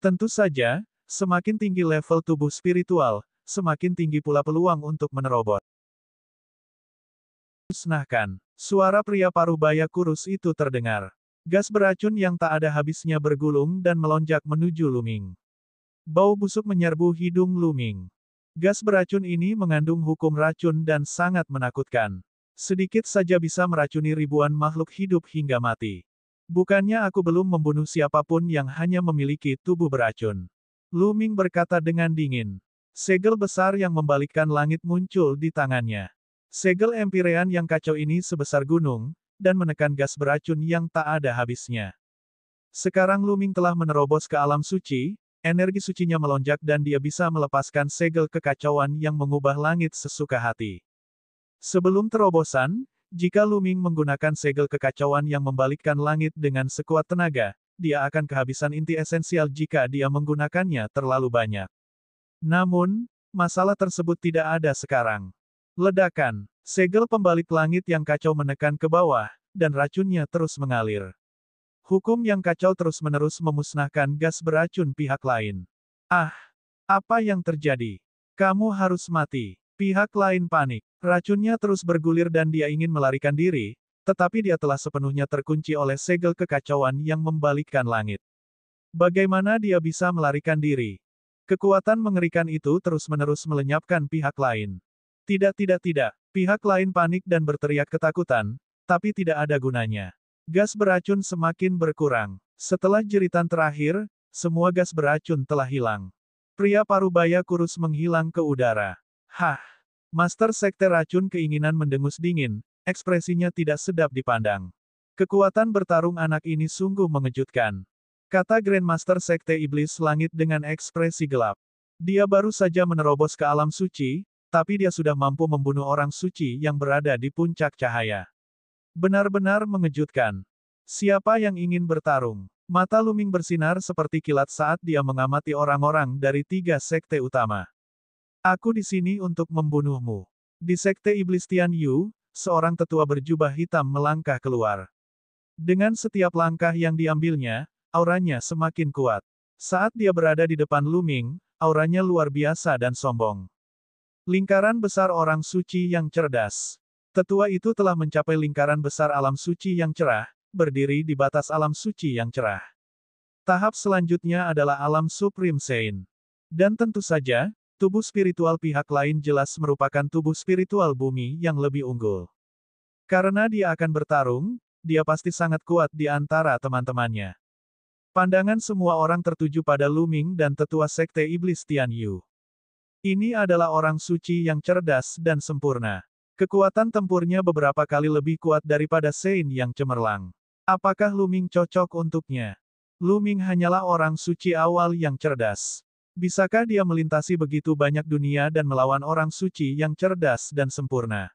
Tentu saja, semakin tinggi level tubuh spiritual, semakin tinggi pula peluang untuk menerobos. Musnahkan. Suara pria parubaya kurus itu terdengar. Gas beracun yang tak ada habisnya bergulung dan melonjak menuju Lu Ming. Bau busuk menyerbu hidung Lu Ming. Gas beracun ini mengandung hukum racun dan sangat menakutkan. Sedikit saja bisa meracuni ribuan makhluk hidup hingga mati. Bukannya aku belum membunuh siapapun yang hanya memiliki tubuh beracun. Lu Ming berkata dengan dingin. Segel besar yang membalikkan langit muncul di tangannya. Segel empirean yang kacau ini sebesar gunung, dan menekan gas beracun yang tak ada habisnya. Sekarang Lu Ming telah menerobos ke alam suci, energi sucinya melonjak dan dia bisa melepaskan segel kekacauan yang mengubah langit sesuka hati. Sebelum terobosan, jika Lu Ming menggunakan segel kekacauan yang membalikkan langit dengan sekuat tenaga, dia akan kehabisan inti esensial jika dia menggunakannya terlalu banyak. Namun, masalah tersebut tidak ada sekarang. Ledakan. Segel pembalik langit yang kacau menekan ke bawah, dan racunnya terus mengalir. Hukum yang kacau terus-menerus memusnahkan gas beracun pihak lain. Ah! Apa yang terjadi? Kamu harus mati. Pihak lain panik. Racunnya terus bergulir dan dia ingin melarikan diri, tetapi dia telah sepenuhnya terkunci oleh segel kekacauan yang membalikkan langit. Bagaimana dia bisa melarikan diri? Kekuatan mengerikan itu terus-menerus melenyapkan pihak lain. Tidak. Pihak lain panik dan berteriak ketakutan, tapi tidak ada gunanya. Gas beracun semakin berkurang. Setelah jeritan terakhir, semua gas beracun telah hilang. Pria parubaya kurus menghilang ke udara. Hah! Master Sekte Racun keinginan mendengus dingin, ekspresinya tidak sedap dipandang. Kekuatan bertarung anak ini sungguh mengejutkan. Kata Grandmaster Sekte Iblis Langit dengan ekspresi gelap. Dia baru saja menerobos ke alam suci, tapi dia sudah mampu membunuh orang suci yang berada di puncak cahaya. Benar-benar mengejutkan. Siapa yang ingin bertarung? Mata Lu Ming bersinar seperti kilat saat dia mengamati orang-orang dari 3 sekte utama. Aku di sini untuk membunuhmu. Di sekte Iblis Tian Yu, seorang tetua berjubah hitam melangkah keluar. Dengan setiap langkah yang diambilnya, auranya semakin kuat. Saat dia berada di depan Lu Ming, auranya luar biasa dan sombong. Lingkaran besar orang suci yang cerdas. Tetua itu telah mencapai lingkaran besar alam suci yang cerah, berdiri di batas alam suci yang cerah. Tahap selanjutnya adalah alam Supreme Sein. Dan tentu saja, tubuh spiritual pihak lain jelas merupakan tubuh spiritual bumi yang lebih unggul. Karena dia akan bertarung, dia pasti sangat kuat di antara teman-temannya. Pandangan semua orang tertuju pada Lu Ming dan tetua sekte Iblis Tian Yu. Ini adalah orang suci yang cerdas dan sempurna. Kekuatan tempurnya beberapa kali lebih kuat daripada Sein yang cemerlang. Apakah Lu Ming cocok untuknya? Lu Ming hanyalah orang suci awal yang cerdas. Bisakah dia melintasi begitu banyak dunia dan melawan orang suci yang cerdas dan sempurna?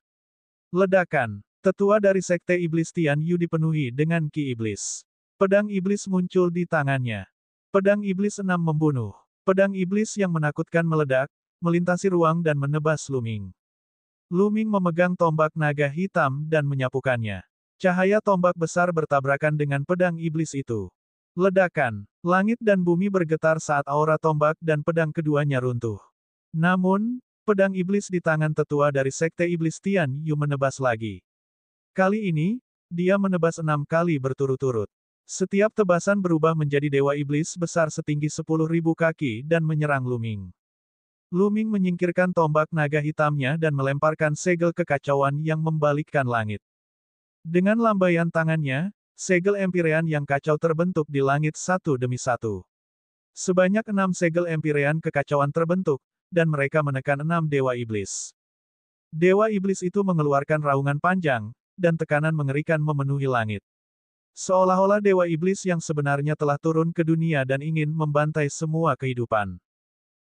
Ledakan. Tetua dari sekte Iblis Tian Yu dipenuhi dengan ki iblis. Pedang iblis muncul di tangannya. Pedang iblis 6 membunuh. Pedang iblis yang menakutkan meledak, melintasi ruang dan menebas Lu Ming. Lu Ming memegang tombak naga hitam dan menyapukannya. Cahaya tombak besar bertabrakan dengan pedang iblis itu. Ledakan. Langit dan bumi bergetar saat aura tombak dan pedang keduanya runtuh. Namun, pedang iblis di tangan tetua dari sekte Iblis Tian Yu menebas lagi. Kali ini, dia menebas 6 kali berturut-turut. Setiap tebasan berubah menjadi dewa iblis besar setinggi 10.000 kaki dan menyerang Luming. Luming menyingkirkan tombak naga hitamnya dan melemparkan segel kekacauan yang membalikkan langit. Dengan lambaian tangannya, segel Empyrean yang kacau terbentuk di langit satu demi satu. Sebanyak 6 segel Empyrean kekacauan terbentuk, dan mereka menekan 6 dewa iblis. Dewa iblis itu mengeluarkan raungan panjang, dan tekanan mengerikan memenuhi langit. Seolah-olah dewa iblis yang sebenarnya telah turun ke dunia dan ingin membantai semua kehidupan.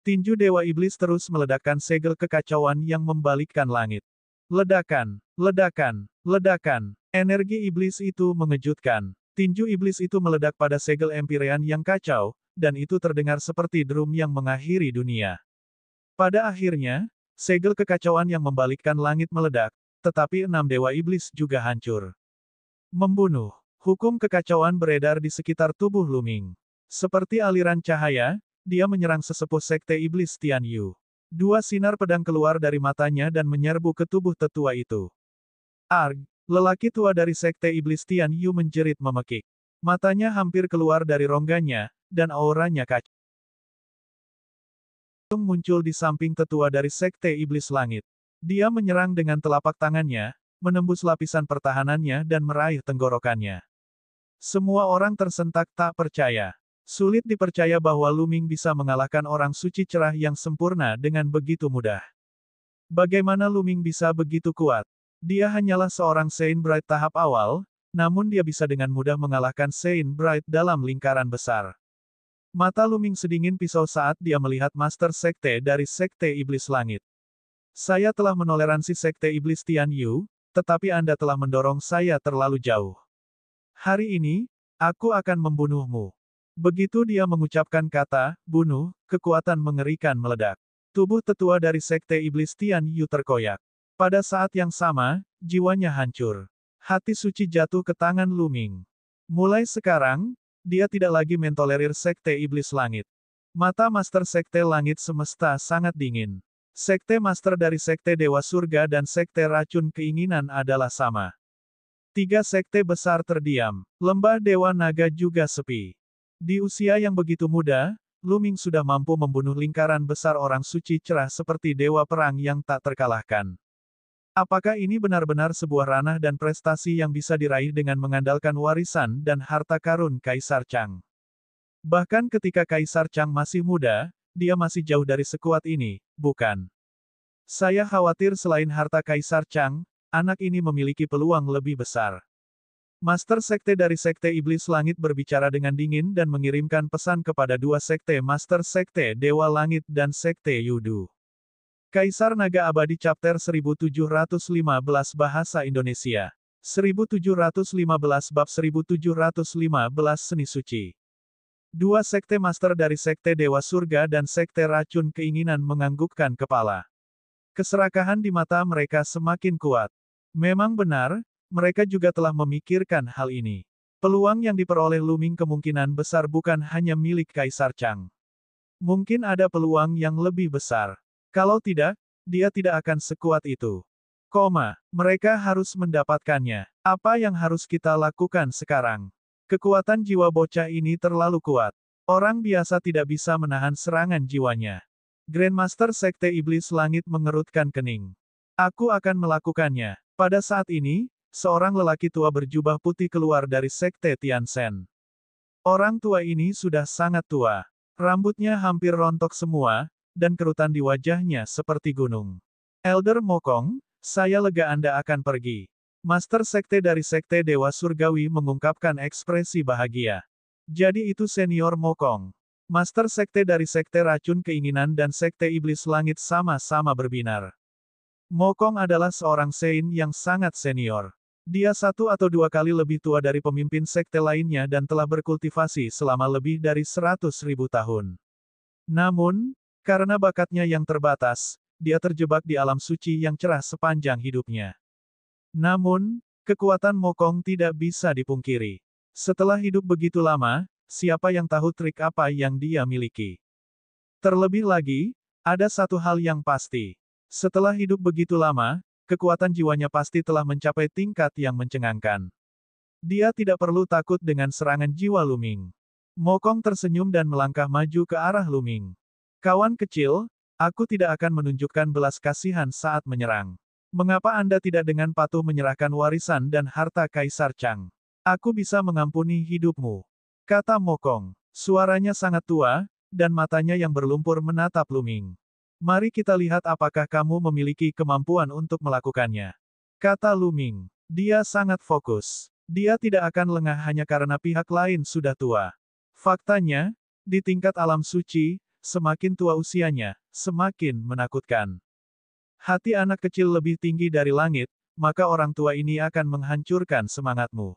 Tinju dewa iblis terus meledakkan segel kekacauan yang membalikkan langit. Ledakan, ledakan, ledakan. Energi iblis itu mengejutkan. Tinju iblis itu meledak pada segel Empyrean yang kacau, dan itu terdengar seperti drum yang mengakhiri dunia. Pada akhirnya, segel kekacauan yang membalikkan langit meledak, tetapi 6 dewa iblis juga hancur. Membunuh. Hukum kekacauan beredar di sekitar tubuh Luming. Seperti aliran cahaya, dia menyerang sesepuh sekte iblis Tian Yu. 2 sinar pedang keluar dari matanya dan menyerbu ke tubuh tetua itu. Arg! Lelaki tua dari sekte iblis Tian Yu menjerit memekik. Matanya hampir keluar dari rongganya, dan auranya kacau. Muncul di samping tetua dari sekte iblis langit. Dia menyerang dengan telapak tangannya, menembus lapisan pertahanannya dan meraih tenggorokannya. Semua orang tersentak tak percaya. Sulit dipercaya bahwa Luming bisa mengalahkan orang suci cerah yang sempurna dengan begitu mudah. Bagaimana Luming bisa begitu kuat? Dia hanyalah seorang Saint Bright tahap awal, namun dia bisa dengan mudah mengalahkan Saint Bright dalam lingkaran besar. Mata Luming sedingin pisau saat dia melihat Master Sekte dari Sekte Iblis Langit. Saya telah menoleransi Sekte Iblis Tian Yu, tetapi Anda telah mendorong saya terlalu jauh. Hari ini, aku akan membunuhmu. Begitu dia mengucapkan kata, bunuh, kekuatan mengerikan meledak. Tubuh tetua dari Sekte Iblis Tian Yu terkoyak. Pada saat yang sama, jiwanya hancur. Hati suci jatuh ke tangan Luming. Mulai sekarang, dia tidak lagi mentolerir Sekte Iblis Langit. Mata Master Sekte Langit Semesta sangat dingin. Sekte Master dari Sekte Dewa Surga dan Sekte Racun Keinginan adalah sama. 3 sekte besar terdiam. Lembah Dewa Naga juga sepi. Di usia yang begitu muda, Luming sudah mampu membunuh lingkaran besar orang suci cerah seperti Dewa Perang yang tak terkalahkan. Apakah ini benar-benar sebuah ranah dan prestasi yang bisa diraih dengan mengandalkan warisan dan harta karun Kaisar Chang? Bahkan ketika Kaisar Chang masih muda, dia masih jauh dari sekuat ini, bukan? Saya khawatir selain harta Kaisar Chang, anak ini memiliki peluang lebih besar. Master Sekte dari Sekte Iblis Langit berbicara dengan dingin dan mengirimkan pesan kepada 2 sekte Master Sekte Dewa Langit dan Sekte Yudu. Kaisar Naga Abadi Chapter 1715 Bahasa Indonesia. 1715 Bab 1715 Seni Suci. 2 sekte Master dari Sekte Dewa Surga dan Sekte Racun Keinginan menganggukkan kepala. Keserakahan di mata mereka semakin kuat. Memang benar, mereka juga telah memikirkan hal ini. Peluang yang diperoleh Luming kemungkinan besar bukan hanya milik Kaisar Chang. Mungkin ada peluang yang lebih besar. Kalau tidak, dia tidak akan sekuat itu. Mereka harus mendapatkannya. Apa yang harus kita lakukan sekarang? Kekuatan jiwa bocah ini terlalu kuat. Orang biasa tidak bisa menahan serangan jiwanya. Grandmaster Sekte Iblis Langit mengerutkan kening. Aku akan melakukannya. Pada saat ini, seorang lelaki tua berjubah putih keluar dari Sekte Tianchen. Orang tua ini sudah sangat tua. Rambutnya hampir rontok semua, dan kerutan di wajahnya seperti gunung. Elder Mokong, saya lega Anda akan pergi. Master Sekte dari Sekte Dewa Surgawi mengungkapkan ekspresi bahagia. Jadi itu Senior Mokong. Master Sekte dari Sekte Racun Keinginan dan Sekte Iblis Langit sama-sama berbinar. Mokong adalah seorang Saint yang sangat senior. Dia 1 atau 2 kali lebih tua dari pemimpin sekte lainnya dan telah berkultivasi selama lebih dari 100.000 tahun. Namun, karena bakatnya yang terbatas, dia terjebak di alam suci yang cerah sepanjang hidupnya. Namun, kekuatan Mokong tidak bisa dipungkiri. Setelah hidup begitu lama, siapa yang tahu trik apa yang dia miliki? Terlebih lagi, ada satu hal yang pasti. Setelah hidup begitu lama, kekuatan jiwanya pasti telah mencapai tingkat yang mencengangkan. Dia tidak perlu takut dengan serangan jiwa Luming. Mokong tersenyum dan melangkah maju ke arah Luming. Kawan kecil, aku tidak akan menunjukkan belas kasihan saat menyerang. Mengapa Anda tidak dengan patuh menyerahkan warisan dan harta Kaisar Chang? Aku bisa mengampuni hidupmu, kata Mokong. Suaranya sangat tua, dan matanya yang berlumpur menatap Luming. Mari kita lihat apakah kamu memiliki kemampuan untuk melakukannya, kata Luming. Dia sangat fokus. Dia tidak akan lengah hanya karena pihak lain sudah tua. Faktanya, di tingkat alam suci, semakin tua usianya, semakin menakutkan. Hati anak kecil lebih tinggi dari langit, maka orang tua ini akan menghancurkan semangatmu.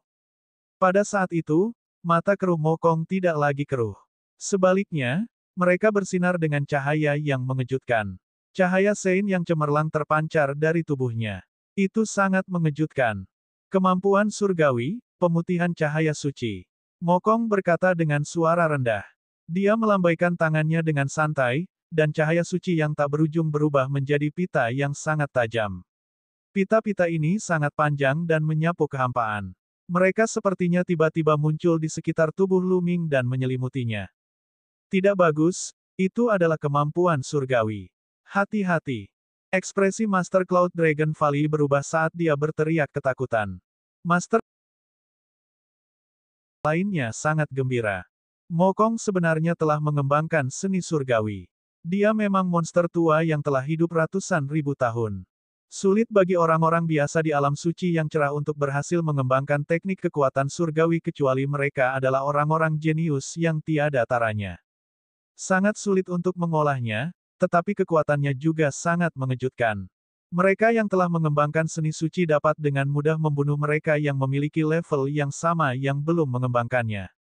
Pada saat itu, mata keruh Mokong tidak lagi keruh. Sebaliknya, mereka bersinar dengan cahaya yang mengejutkan. Cahaya sein yang cemerlang terpancar dari tubuhnya. Itu sangat mengejutkan. Kemampuan surgawi, pemutihan cahaya suci. Mokong berkata dengan suara rendah. Dia melambaikan tangannya dengan santai, dan cahaya suci yang tak berujung berubah menjadi pita yang sangat tajam. Pita-pita ini sangat panjang dan menyapu kehampaan. Mereka sepertinya tiba-tiba muncul di sekitar tubuh Luming dan menyelimutinya. Tidak bagus, itu adalah kemampuan surgawi. Hati-hati. Ekspresi Master Cloud Dragon Valley berubah saat dia berteriak ketakutan. Master lainnya sangat gembira. Mokong sebenarnya telah mengembangkan seni surgawi. Dia memang monster tua yang telah hidup ratusan ribu tahun. Sulit bagi orang-orang biasa di alam suci yang cerah untuk berhasil mengembangkan teknik kekuatan surgawi kecuali mereka adalah orang-orang jenius yang tiada taranya. Sangat sulit untuk mengolahnya, tetapi kekuatannya juga sangat mengejutkan. Mereka yang telah mengembangkan seni suci dapat dengan mudah membunuh mereka yang memiliki level yang sama yang belum mengembangkannya.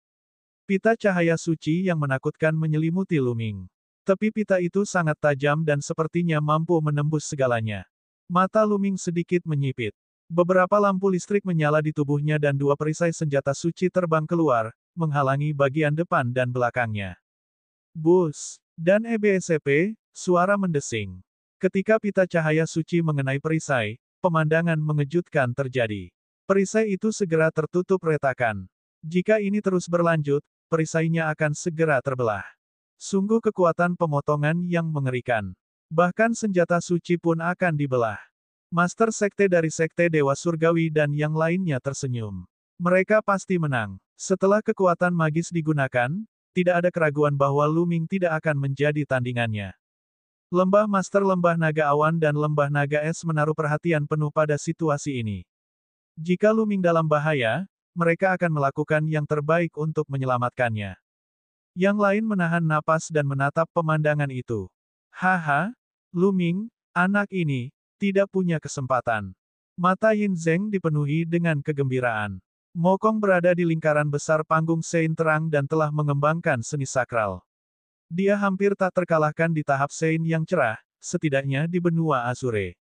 Pita cahaya suci yang menakutkan menyelimuti Luming. Tepi pita itu sangat tajam dan sepertinya mampu menembus segalanya. Mata Luming sedikit menyipit. Beberapa lampu listrik menyala di tubuhnya dan dua perisai senjata suci terbang keluar, menghalangi bagian depan dan belakangnya. Bus. Dan EBSP, suara mendesing. Ketika pita cahaya suci mengenai perisai, pemandangan mengejutkan terjadi. Perisai itu segera tertutup retakan. Jika ini terus berlanjut, perisainya akan segera terbelah. Sungguh kekuatan pemotongan yang mengerikan. Bahkan senjata suci pun akan dibelah. Master Sekte dari Sekte Dewa Surgawi dan yang lainnya tersenyum. Mereka pasti menang. Setelah kekuatan magis digunakan, tidak ada keraguan bahwa Luming tidak akan menjadi tandingannya. Lembah Master Lembah Naga Awan dan Lembah Naga Es menaruh perhatian penuh pada situasi ini. Jika Luming dalam bahaya, mereka akan melakukan yang terbaik untuk menyelamatkannya. Yang lain menahan napas dan menatap pemandangan itu. Haha, Luming, anak ini, tidak punya kesempatan. Mata Yin Zeng dipenuhi dengan kegembiraan. Mokong berada di lingkaran besar panggung Sein terang dan telah mengembangkan seni sakral. Dia hampir tak terkalahkan di tahap Sein yang cerah, setidaknya di benua Azure.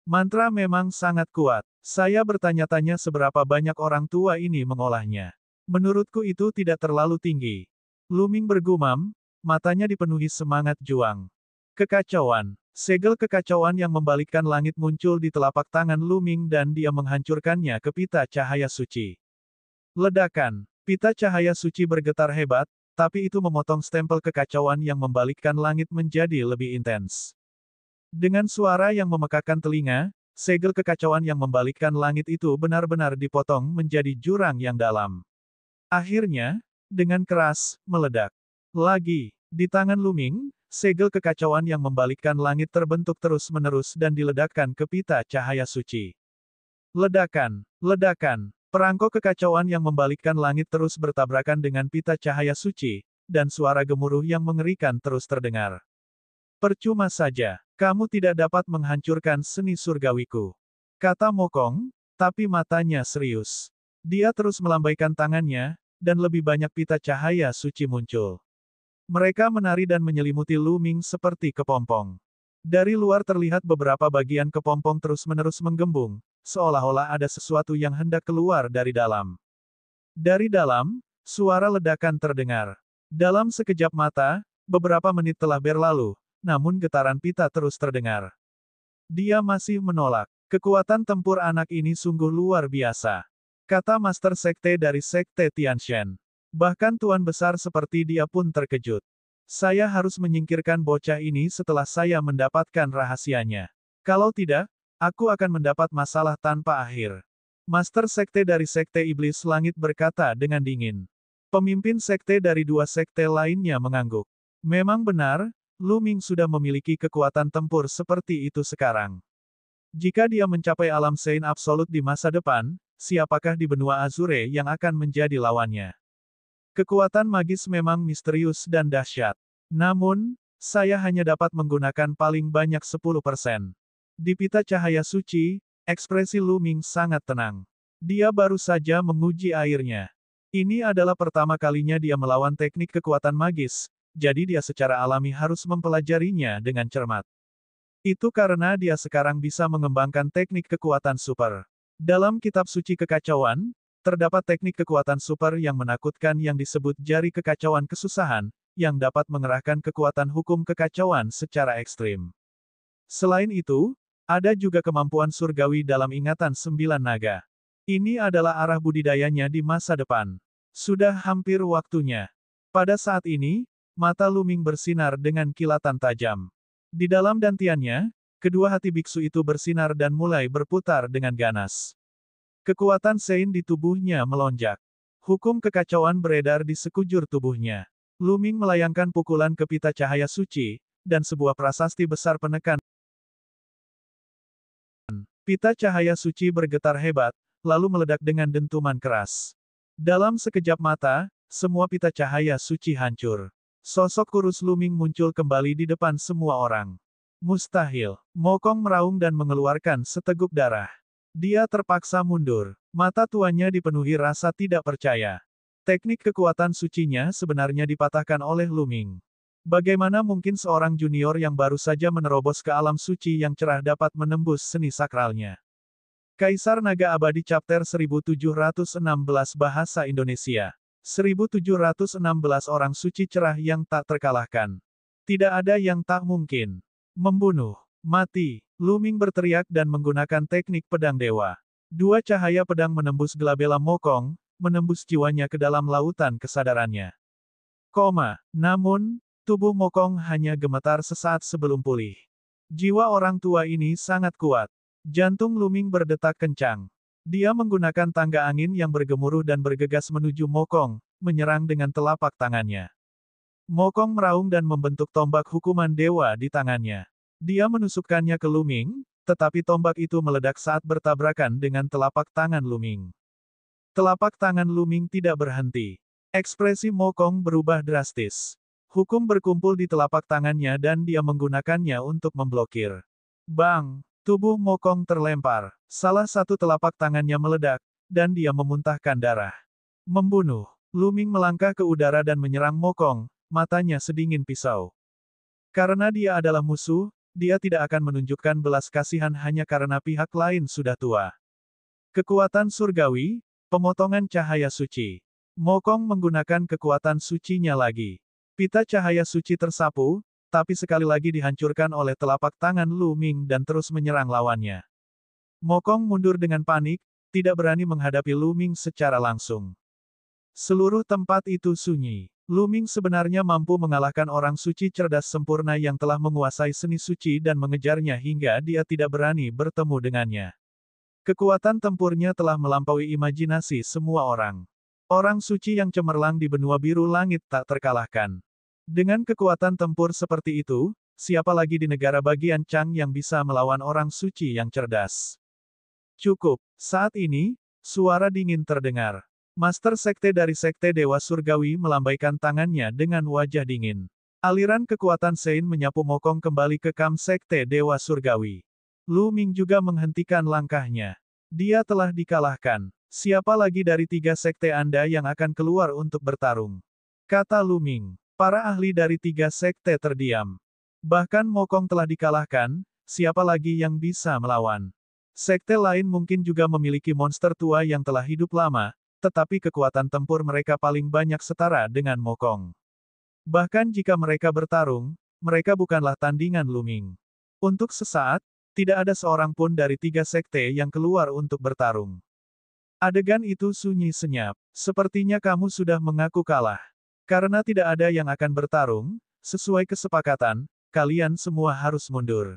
Mantra memang sangat kuat. Saya bertanya-tanya seberapa banyak orang tua ini mengolahnya. Menurutku itu tidak terlalu tinggi. Luming bergumam, matanya dipenuhi semangat juang. Kekacauan. Segel kekacauan yang membalikkan langit muncul di telapak tangan Luming dan dia menghancurkannya ke pita cahaya suci. Ledakan. Pita cahaya suci bergetar hebat, tapi itu memotong stempel kekacauan yang membalikkan langit menjadi lebih intens. Dengan suara yang memekakan telinga, segel kekacauan yang membalikkan langit itu benar-benar dipotong menjadi jurang yang dalam. Akhirnya, dengan keras, meledak. Lagi, di tangan Luming, segel kekacauan yang membalikkan langit terbentuk terus-menerus dan diledakkan ke pita cahaya suci. Ledakan, ledakan, perangkok kekacauan yang membalikkan langit terus bertabrakan dengan pita cahaya suci, dan suara gemuruh yang mengerikan terus terdengar. Percuma saja, kamu tidak dapat menghancurkan seni surgawiku, kata Mokong, tapi matanya serius. Dia terus melambaikan tangannya, dan lebih banyak pita cahaya suci muncul. Mereka menari dan menyelimuti Luming seperti kepompong. Dari luar terlihat beberapa bagian kepompong terus-menerus menggembung, seolah-olah ada sesuatu yang hendak keluar dari dalam. Dari dalam, suara ledakan terdengar. Dalam sekejap mata, beberapa menit telah berlalu, namun getaran pita terus terdengar. Dia masih menolak. Kekuatan tempur anak ini sungguh luar biasa. kata Master Sekte dari Sekte Tianshan. Bahkan Tuan Besar seperti dia pun terkejut. Saya harus menyingkirkan bocah ini setelah saya mendapatkan rahasianya. Kalau tidak, aku akan mendapat masalah tanpa akhir. Master Sekte dari Sekte Iblis Langit berkata dengan dingin. Pemimpin sekte dari dua sekte lainnya mengangguk. Memang benar, Lu Ming sudah memiliki kekuatan tempur seperti itu sekarang. Jika dia mencapai alam Sein absolut di masa depan, siapakah di benua Azure yang akan menjadi lawannya? Kekuatan magis memang misterius dan dahsyat. Namun, saya hanya dapat menggunakan paling banyak 10%. Di pita cahaya suci, ekspresi Lu Ming sangat tenang. Dia baru saja menguji airnya. Ini adalah pertama kalinya dia melawan teknik kekuatan magis, jadi dia secara alami harus mempelajarinya dengan cermat. Itu karena dia sekarang bisa mengembangkan teknik kekuatan super. Dalam kitab suci kekacauan, terdapat teknik kekuatan super yang menakutkan yang disebut jari kekacauan kesusahan, yang dapat mengerahkan kekuatan hukum kekacauan secara ekstrim. Selain itu, ada juga kemampuan surgawi dalam ingatan 9 naga. Ini adalah arah budidayanya di masa depan. Sudah hampir waktunya. Pada saat ini, mata Lu Ming bersinar dengan kilatan tajam. Di dalam dantiannya, kedua hati biksu itu bersinar dan mulai berputar dengan ganas. Kekuatan Sein di tubuhnya melonjak. Hukum kekacauan beredar di sekujur tubuhnya. Lu Ming melayangkan pukulan ke pita cahaya suci, dan sebuah prasasti besar penekan. Pita cahaya suci bergetar hebat, lalu meledak dengan dentuman keras. Dalam sekejap mata, semua pita cahaya suci hancur. Sosok kurus Lu Ming muncul kembali di depan semua orang. Mustahil. Mokong meraung dan mengeluarkan seteguk darah. Dia terpaksa mundur. Mata tuanya dipenuhi rasa tidak percaya. Teknik kekuatan sucinya sebenarnya dipatahkan oleh Lu Ming. Bagaimana mungkin seorang junior yang baru saja menerobos ke alam suci yang cerah dapat menembus seni sakralnya? Kaisar Naga Abadi Chapter 1716 Bahasa Indonesia. 1716 orang suci cerah yang tak terkalahkan. Tidak ada yang tak mungkin. Membunuh. Mati. Lu Ming berteriak dan menggunakan teknik pedang dewa. Dua cahaya pedang menembus gelabela Mokong, menembus jiwanya ke dalam lautan kesadarannya. Namun, tubuh Mokong hanya gemetar sesaat sebelum pulih. Jiwa orang tua ini sangat kuat. Jantung Lu Ming berdetak kencang. Dia menggunakan tangga angin yang bergemuruh dan bergegas menuju Mokong, menyerang dengan telapak tangannya. Mokong meraung dan membentuk tombak hukuman dewa di tangannya. Dia menusukkannya ke Lu Ming, tetapi tombak itu meledak saat bertabrakan dengan telapak tangan Lu Ming. Telapak tangan Lu Ming tidak berhenti. Ekspresi Mokong berubah drastis. Hukum berkumpul di telapak tangannya dan dia menggunakannya untuk memblokir. Bang! Tubuh Mokong terlempar. Salah satu telapak tangannya meledak, dan dia memuntahkan darah. Membunuh. Lu Ming melangkah ke udara dan menyerang Mokong, matanya sedingin pisau. Karena dia adalah musuh, dia tidak akan menunjukkan belas kasihan hanya karena pihak lain sudah tua. Kekuatan surgawi, pemotongan cahaya suci. Mokong menggunakan kekuatan sucinya lagi. Pita cahaya suci tersapu, tapi sekali lagi dihancurkan oleh telapak tangan Lu Ming dan terus menyerang lawannya. Mokong mundur dengan panik, tidak berani menghadapi Lu Ming secara langsung. Seluruh tempat itu sunyi. Lu Ming sebenarnya mampu mengalahkan orang suci cerdas sempurna yang telah menguasai seni suci dan mengejarnya hingga dia tidak berani bertemu dengannya. Kekuatan tempurnya telah melampaui imajinasi semua orang. Orang suci yang cemerlang di benua biru langit tak terkalahkan. Dengan kekuatan tempur seperti itu, siapa lagi di negara bagian Chang yang bisa melawan orang suci yang cerdas? Cukup. Saat ini, suara dingin terdengar. Master Sekte dari Sekte Dewa Surgawi melambaikan tangannya dengan wajah dingin. Aliran kekuatan Sein menyapu Mokong kembali ke kamp Sekte Dewa Surgawi. Lu Ming juga menghentikan langkahnya. Dia telah dikalahkan. Siapa lagi dari tiga sekte Anda yang akan keluar untuk bertarung? Kata Lu Ming. Para ahli dari tiga sekte terdiam. Bahkan Mokong telah dikalahkan, siapa lagi yang bisa melawan? Sekte lain mungkin juga memiliki monster tua yang telah hidup lama, tetapi kekuatan tempur mereka paling banyak setara dengan Mokong. Bahkan jika mereka bertarung, mereka bukanlah tandingan Lu Ming. Untuk sesaat, tidak ada seorang pun dari tiga sekte yang keluar untuk bertarung. Adegan itu sunyi senyap. Sepertinya kamu sudah mengaku kalah. Karena tidak ada yang akan bertarung, sesuai kesepakatan, kalian semua harus mundur.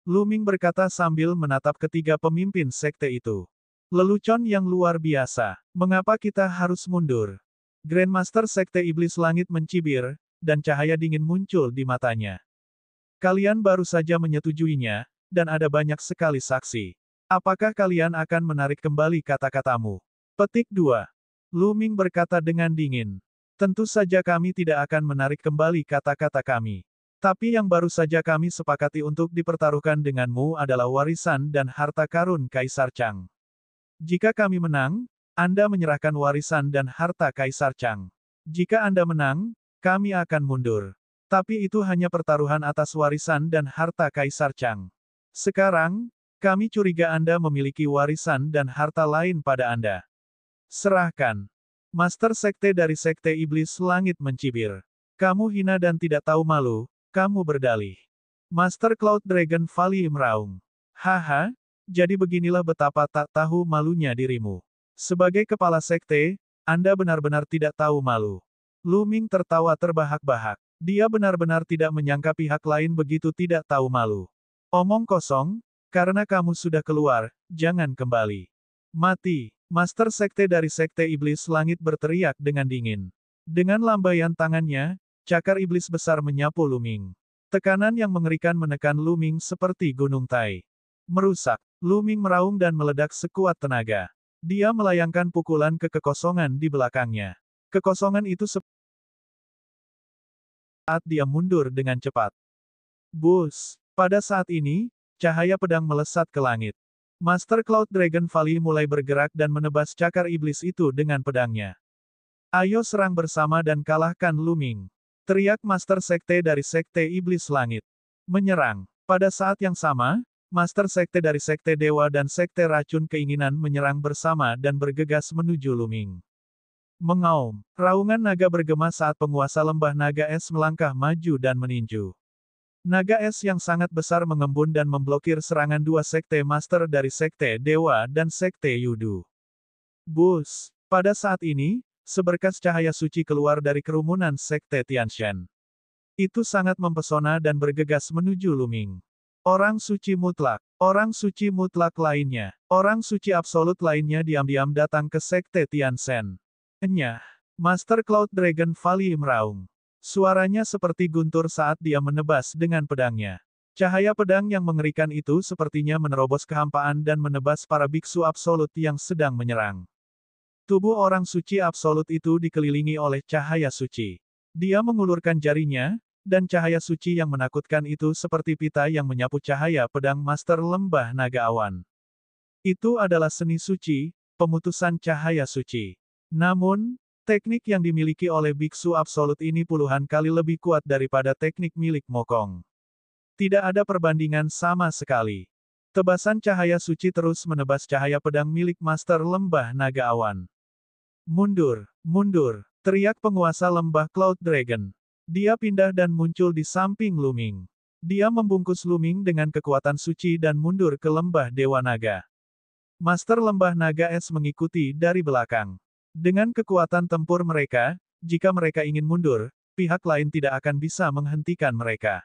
Lu Ming berkata sambil menatap ketiga pemimpin sekte itu. Lelucon yang luar biasa. Mengapa kita harus mundur? Grandmaster Sekte Iblis Langit mencibir, dan cahaya dingin muncul di matanya. Kalian baru saja menyetujuinya, dan ada banyak sekali saksi. Apakah kalian akan menarik kembali kata-katamu? Petik 2. Lu Ming berkata dengan dingin. Tentu saja kami tidak akan menarik kembali kata-kata kami. Tapi yang baru saja kami sepakati untuk dipertaruhkan denganmu adalah warisan dan harta karun Kaisar Chang. Jika kami menang, Anda menyerahkan warisan dan harta Kaisar Chang. Jika Anda menang, kami akan mundur. Tapi itu hanya pertaruhan atas warisan dan harta Kaisar Chang. Sekarang, kami curiga Anda memiliki warisan dan harta lain pada Anda. Serahkan. Master Sekte dari Sekte Iblis Langit mencibir. Kamu hina dan tidak tahu malu, kamu berdalih. Master Cloud Dragon Valley meraung. Haha, jadi beginilah betapa tak tahu malunya dirimu. Sebagai kepala sekte, Anda benar-benar tidak tahu malu. Lu Ming tertawa terbahak-bahak. Dia benar-benar tidak menyangka pihak lain begitu tidak tahu malu. Omong kosong, karena kamu sudah keluar, jangan kembali. Mati. Master Sekte dari Sekte Iblis Langit berteriak dengan dingin. Dengan lambaian tangannya, cakar iblis besar menyapu Lu Ming. Tekanan yang mengerikan menekan Lu Ming seperti gunung Tai. Merusak. Lu Ming meraung dan meledak sekuat tenaga. Dia melayangkan pukulan ke kekosongan di belakangnya. Kekosongan itu saat dia mundur dengan cepat. Bus. Pada saat ini, cahaya pedang melesat ke langit. Master Cloud Dragon Valley mulai bergerak dan menebas cakar iblis itu dengan pedangnya. Ayo serang bersama dan kalahkan Lu Ming. Teriak Master Sekte dari Sekte Iblis Langit. Menyerang. Pada saat yang sama, Master Sekte dari Sekte Dewa dan Sekte Racun Keinginan menyerang bersama dan bergegas menuju Lu Ming. Mengaum. Raungan naga bergema saat penguasa lembah naga es melangkah maju dan meninju. Naga es yang sangat besar mengembun dan memblokir serangan dua sekte master dari Sekte Dewa dan Sekte Yudu. Bus. Pada saat ini, seberkas cahaya suci keluar dari kerumunan Sekte Tianshan. Itu sangat mempesona dan bergegas menuju Lu Ming. Orang suci mutlak. Orang suci mutlak lainnya. Orang suci absolut lainnya diam-diam datang ke Sekte Tianshan. Enyah. Master Cloud Dragon Valley meraung. Suaranya seperti guntur saat dia menebas dengan pedangnya. Cahaya pedang yang mengerikan itu sepertinya menerobos kehampaan dan menebas para biksu absolut yang sedang menyerang. Tubuh orang suci absolut itu dikelilingi oleh cahaya suci. Dia mengulurkan jarinya, dan cahaya suci yang menakutkan itu seperti pita yang menyapu cahaya pedang Master Lembah Naga Awan. Itu adalah seni suci, pemutusan cahaya suci. Namun, teknik yang dimiliki oleh biksu absolut ini puluhan kali lebih kuat daripada teknik milik Mokong. Tidak ada perbandingan sama sekali. Tebasan cahaya suci terus menebas cahaya pedang milik Master Lembah Naga Awan. Mundur, mundur, teriak penguasa lembah Cloud Dragon. Dia pindah dan muncul di samping Lu Ming. Dia membungkus Lu Ming dengan kekuatan suci dan mundur ke lembah Dewa Naga. Master Lembah Naga Es mengikuti dari belakang. Dengan kekuatan tempur mereka, jika mereka ingin mundur, pihak lain tidak akan bisa menghentikan mereka.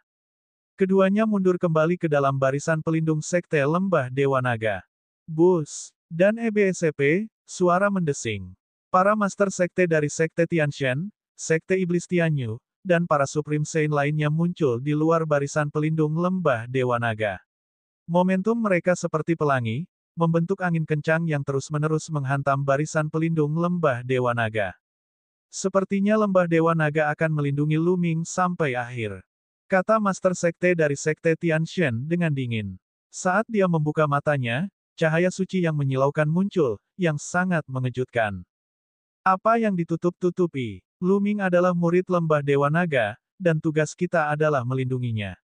Keduanya mundur kembali ke dalam barisan pelindung Sekte Lembah Dewa Naga. Bus. Dan EBSP, suara mendesing. Para Master Sekte dari Sekte Tianshan, Sekte Iblis Tianyu, dan para Supreme Saint lainnya muncul di luar barisan pelindung Lembah Dewa Naga. Momentum mereka seperti pelangi, membentuk angin kencang yang terus-menerus menghantam barisan pelindung Lembah Dewa Naga. Sepertinya Lembah Dewa Naga akan melindungi Lu Ming sampai akhir. Kata Master Sekte dari Sekte Tianshan dengan dingin. Saat dia membuka matanya, cahaya suci yang menyilaukan muncul, yang sangat mengejutkan. Apa yang ditutup-tutupi? Lu Ming adalah murid Lembah Dewa Naga, dan tugas kita adalah melindunginya.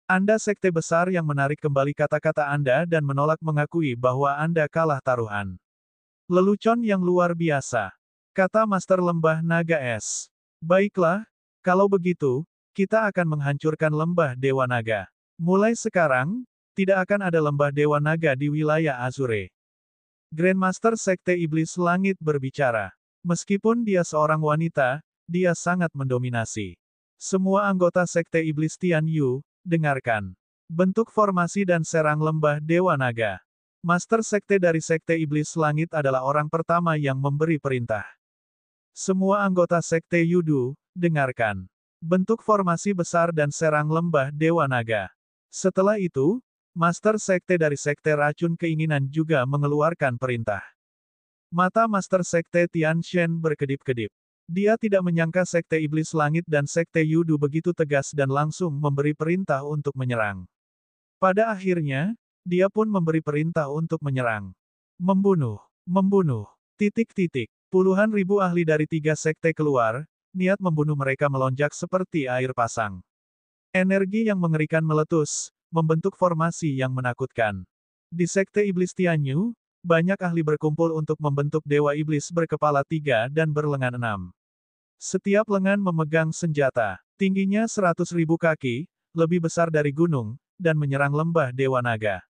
Anda sekte besar yang menarik kembali kata-kata Anda dan menolak mengakui bahwa Anda kalah taruhan. Lelucon yang luar biasa. Kata Master Lembah Naga Es. Baiklah, kalau begitu, kita akan menghancurkan Lembah Dewa Naga. Mulai sekarang, tidak akan ada Lembah Dewa Naga di wilayah Azure. Grandmaster Sekte Iblis Langit berbicara. Meskipun dia seorang wanita, dia sangat mendominasi. Semua anggota Sekte Iblis Tian Yu, dengarkan. Bentuk formasi dan serang lembah Dewa Naga. Master Sekte dari Sekte Iblis Langit adalah orang pertama yang memberi perintah. Semua anggota Sekte Yudu, dengarkan. Bentuk formasi besar dan serang lembah Dewa Naga. Setelah itu, Master Sekte dari Sekte Racun Keinginan juga mengeluarkan perintah. Mata Master Sekte Tianshen berkedip-kedip. Dia tidak menyangka Sekte Iblis Langit dan Sekte Yudu begitu tegas dan langsung memberi perintah untuk menyerang. Pada akhirnya, dia pun memberi perintah untuk menyerang. Membunuh. Membunuh. Titik-titik. Puluhan ribu ahli dari 3 sekte keluar, niat membunuh mereka melonjak seperti air pasang. Energi yang mengerikan meletus, membentuk formasi yang menakutkan. Di Sekte Iblis Tianyu, banyak ahli berkumpul untuk membentuk Dewa Iblis berkepala 3 dan berlengan 6. Setiap lengan memegang senjata. Tingginya 100.000 kaki, lebih besar dari gunung, dan menyerang lembah Dewa Naga.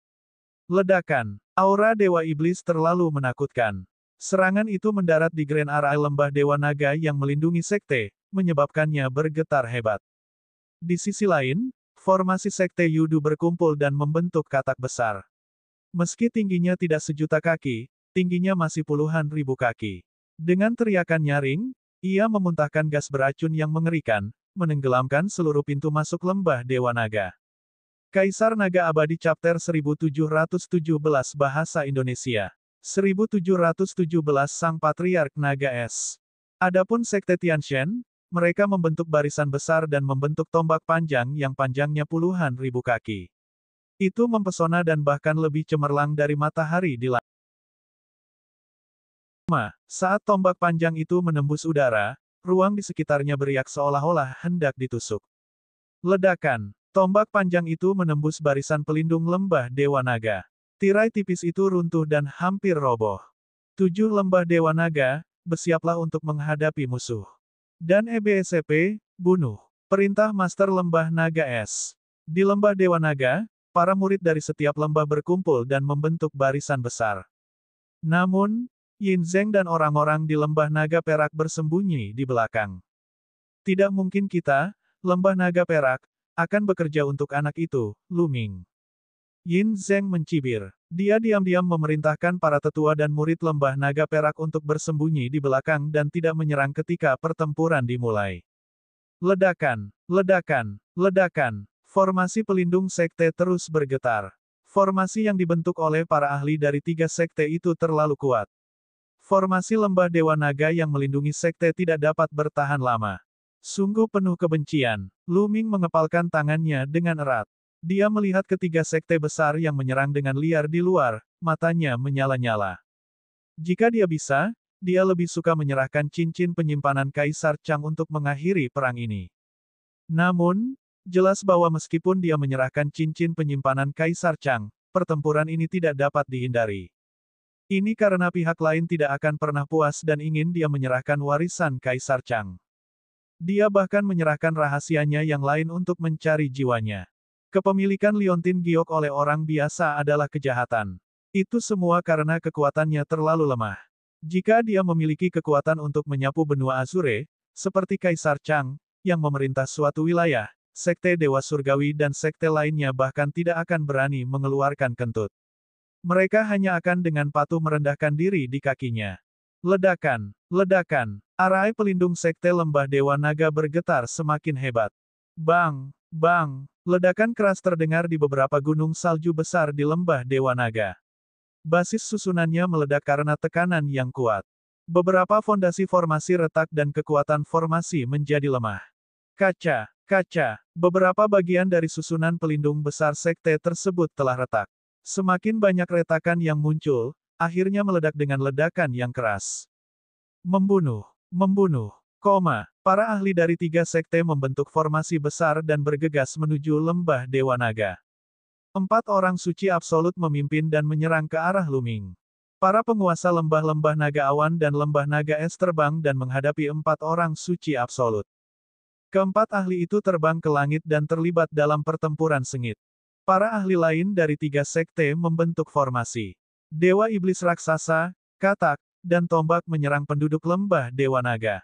Ledakan. Aura Dewa Iblis terlalu menakutkan. Serangan itu mendarat di Grand Area lembah Dewa Naga yang melindungi sekte, menyebabkannya bergetar hebat. Di sisi lain, formasi Sekte Yudu berkumpul dan membentuk katak besar. Meski tingginya tidak sejuta kaki, tingginya masih puluhan ribu kaki. Dengan teriakan nyaring, ia memuntahkan gas beracun yang mengerikan, menenggelamkan seluruh pintu masuk lembah Dewa Naga. Kaisar Naga Abadi Chapter 1717 Bahasa Indonesia. 1717 Sang Patriark Naga Es. Adapun Sekte Tianshen, mereka membentuk barisan besar dan membentuk tombak panjang yang panjangnya puluhan ribu kaki. Itu mempesona dan bahkan lebih cemerlang dari matahari di langit. Saat tombak panjang itu menembus udara, ruang di sekitarnya beriak seolah-olah hendak ditusuk. Ledakan. Tombak panjang itu menembus barisan pelindung lembah Dewa Naga. Tirai tipis itu runtuh dan hampir roboh. 7 lembah Dewa Naga, bersiaplah untuk menghadapi musuh. Dan EBSCP, bunuh. Perintah Master Lembah Naga Es. Di lembah Dewa Naga, para murid dari setiap lembah berkumpul dan membentuk barisan besar. Namun, Yin Zeng dan orang-orang di lembah naga perak bersembunyi di belakang. Tidak mungkin kita, lembah naga perak, akan bekerja untuk anak itu, Lu Ming. Yin Zeng mencibir. Dia diam-diam memerintahkan para tetua dan murid lembah naga perak untuk bersembunyi di belakang dan tidak menyerang ketika pertempuran dimulai. Ledakan, ledakan, ledakan. Formasi pelindung sekte terus bergetar. Formasi yang dibentuk oleh para ahli dari 3 sekte itu terlalu kuat. Formasi lembah Dewa Naga yang melindungi sekte tidak dapat bertahan lama. Sungguh penuh kebencian. Lu Ming mengepalkan tangannya dengan erat. Dia melihat ketiga sekte besar yang menyerang dengan liar di luar, matanya menyala-nyala. Jika dia bisa, dia lebih suka menyerahkan cincin penyimpanan Kaisar Chang untuk mengakhiri perang ini. Namun, jelas bahwa meskipun dia menyerahkan cincin penyimpanan Kaisar Chang, pertempuran ini tidak dapat dihindari. Ini karena pihak lain tidak akan pernah puas dan ingin dia menyerahkan warisan Kaisar Chang. Dia bahkan menyerahkan rahasianya yang lain untuk mencari jiwanya. Kepemilikan Liontin Giok oleh orang biasa adalah kejahatan. Itu semua karena kekuatannya terlalu lemah. Jika dia memiliki kekuatan untuk menyapu benua Azure, seperti Kaisar Chang, yang memerintah suatu wilayah, sekte Dewa Surgawi dan sekte lainnya bahkan tidak akan berani mengeluarkan kentut. Mereka hanya akan dengan patuh merendahkan diri di kakinya. Ledakan, ledakan. Arai pelindung sekte lembah Dewa Naga bergetar semakin hebat. Bang, bang. Ledakan keras terdengar di beberapa gunung salju besar di lembah Dewa Naga. Basis susunannya meledak karena tekanan yang kuat. Beberapa fondasi formasi retak dan kekuatan formasi menjadi lemah. Kaca, kaca. Beberapa bagian dari susunan pelindung besar sekte tersebut telah retak. Semakin banyak retakan yang muncul, akhirnya meledak dengan ledakan yang keras. Membunuh, membunuh, koma. Para ahli dari 3 sekte membentuk formasi besar dan bergegas menuju lembah Dewa Naga. 4 orang suci absolut memimpin dan menyerang ke arah Lu Ming. Para penguasa lembah-lembah naga awan dan lembah naga es terbang dan menghadapi 4 orang suci absolut. Keempat ahli itu terbang ke langit dan terlibat dalam pertempuran sengit. Para ahli lain dari 3 sekte membentuk formasi. Dewa Iblis Raksasa, katak, dan tombak menyerang penduduk lembah Dewa Naga.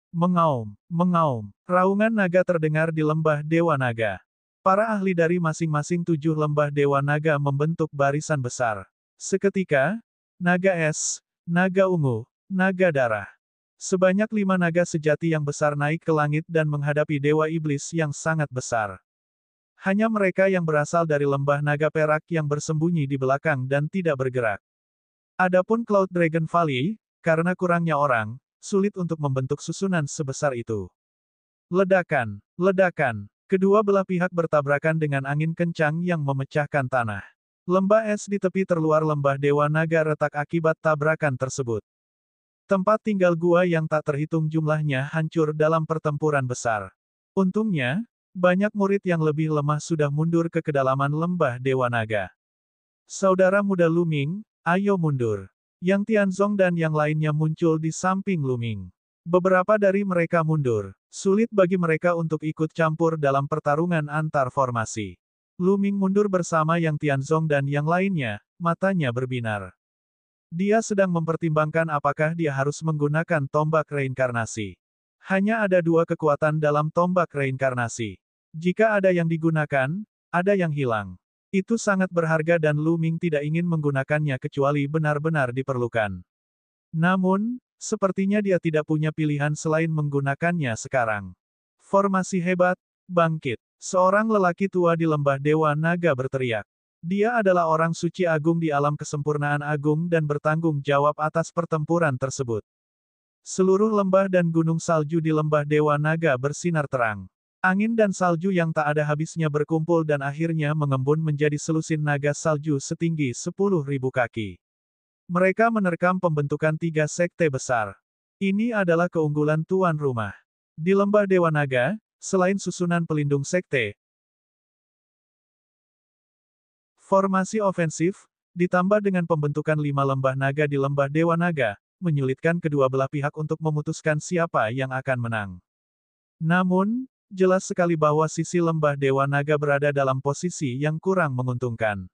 Mengaum, mengaum, raungan naga terdengar di lembah Dewa Naga. Para ahli dari masing-masing 7 lembah Dewa Naga membentuk barisan besar. Seketika, naga es, naga ungu, naga darah. Sebanyak 5 naga sejati yang besar naik ke langit dan menghadapi Dewa Iblis yang sangat besar. Hanya mereka yang berasal dari lembah naga perak yang bersembunyi di belakang dan tidak bergerak. Adapun Cloud Dragon Valley, karena kurangnya orang, sulit untuk membentuk susunan sebesar itu. Ledakan, ledakan. Kedua belah pihak bertabrakan dengan angin kencang yang memecahkan tanah. Lembah es di tepi terluar lembah Dewa Naga retak akibat tabrakan tersebut. Tempat tinggal gua yang tak terhitung jumlahnya hancur dalam pertempuran besar. Untungnya, banyak murid yang lebih lemah sudah mundur ke kedalaman lembah Dewa Naga. Saudara muda Luming, ayo mundur. Yang Tianzong dan yang lainnya muncul di samping Luming. Beberapa dari mereka mundur. Sulit bagi mereka untuk ikut campur dalam pertarungan antar formasi. Luming mundur bersama Yang Tianzong dan yang lainnya, matanya berbinar. Dia sedang mempertimbangkan apakah dia harus menggunakan tombak reinkarnasi. Hanya ada 2 kekuatan dalam tombak reinkarnasi. Jika ada yang digunakan, ada yang hilang. Itu sangat berharga dan Luming tidak ingin menggunakannya kecuali benar-benar diperlukan. Namun, sepertinya dia tidak punya pilihan selain menggunakannya sekarang. Formasi hebat, bangkit. Seorang lelaki tua di lembah Dewa Naga berteriak. Dia adalah orang suci agung di alam kesempurnaan agung dan bertanggung jawab atas pertempuran tersebut. Seluruh lembah dan gunung salju di lembah Dewa Naga bersinar terang. Angin dan salju yang tak ada habisnya berkumpul dan akhirnya mengembun menjadi selusin naga salju setinggi 10.000 kaki. Mereka menerkam pembentukan 3 sekte besar. Ini adalah keunggulan tuan rumah. Di lembah Dewa Naga, selain susunan pelindung sekte, formasi ofensif, ditambah dengan pembentukan 5 lembah naga di lembah Dewa Naga, menyulitkan kedua belah pihak untuk memutuskan siapa yang akan menang. Namun, jelas sekali bahwa sisi lembah Dewa Naga berada dalam posisi yang kurang menguntungkan.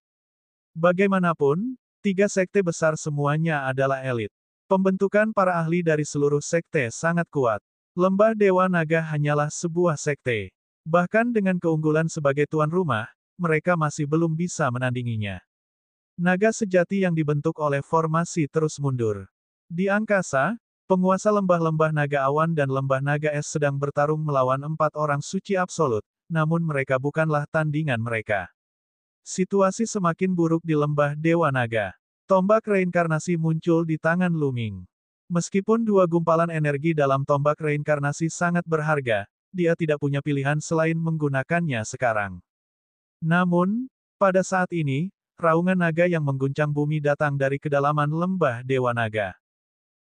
Bagaimanapun, 3 sekte besar semuanya adalah elit. Pembentukan para ahli dari seluruh sekte sangat kuat. Lembah Dewa Naga hanyalah sebuah sekte. Bahkan dengan keunggulan sebagai tuan rumah, mereka masih belum bisa menandinginya. Naga sejati yang dibentuk oleh formasi terus mundur. Di angkasa, penguasa lembah-lembah naga awan dan lembah naga es sedang bertarung melawan 4 orang suci absolut, namun mereka bukanlah tandingan mereka. Situasi semakin buruk di lembah Dewa Naga. Tombak reinkarnasi muncul di tangan Luming. Meskipun 2 gumpalan energi dalam tombak reinkarnasi sangat berharga, dia tidak punya pilihan selain menggunakannya sekarang. Namun, pada saat ini, raungan naga yang mengguncang bumi datang dari kedalaman lembah Dewa Naga.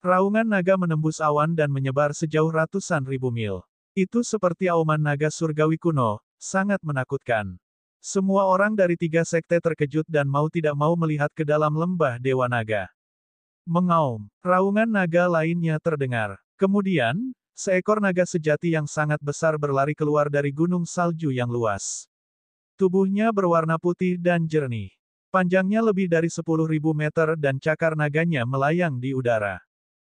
Raungan naga menembus awan dan menyebar sejauh ratusan ribu mil. Itu seperti auman naga surgawi kuno, sangat menakutkan. Semua orang dari 3 sekte terkejut dan mau tidak mau melihat ke dalam lembah Dewa Naga. Mengaum, raungan naga lainnya terdengar. Kemudian, seekor naga sejati yang sangat besar berlari keluar dari gunung salju yang luas. Tubuhnya berwarna putih dan jernih. Panjangnya lebih dari 10.000 meter dan cakar naganya melayang di udara.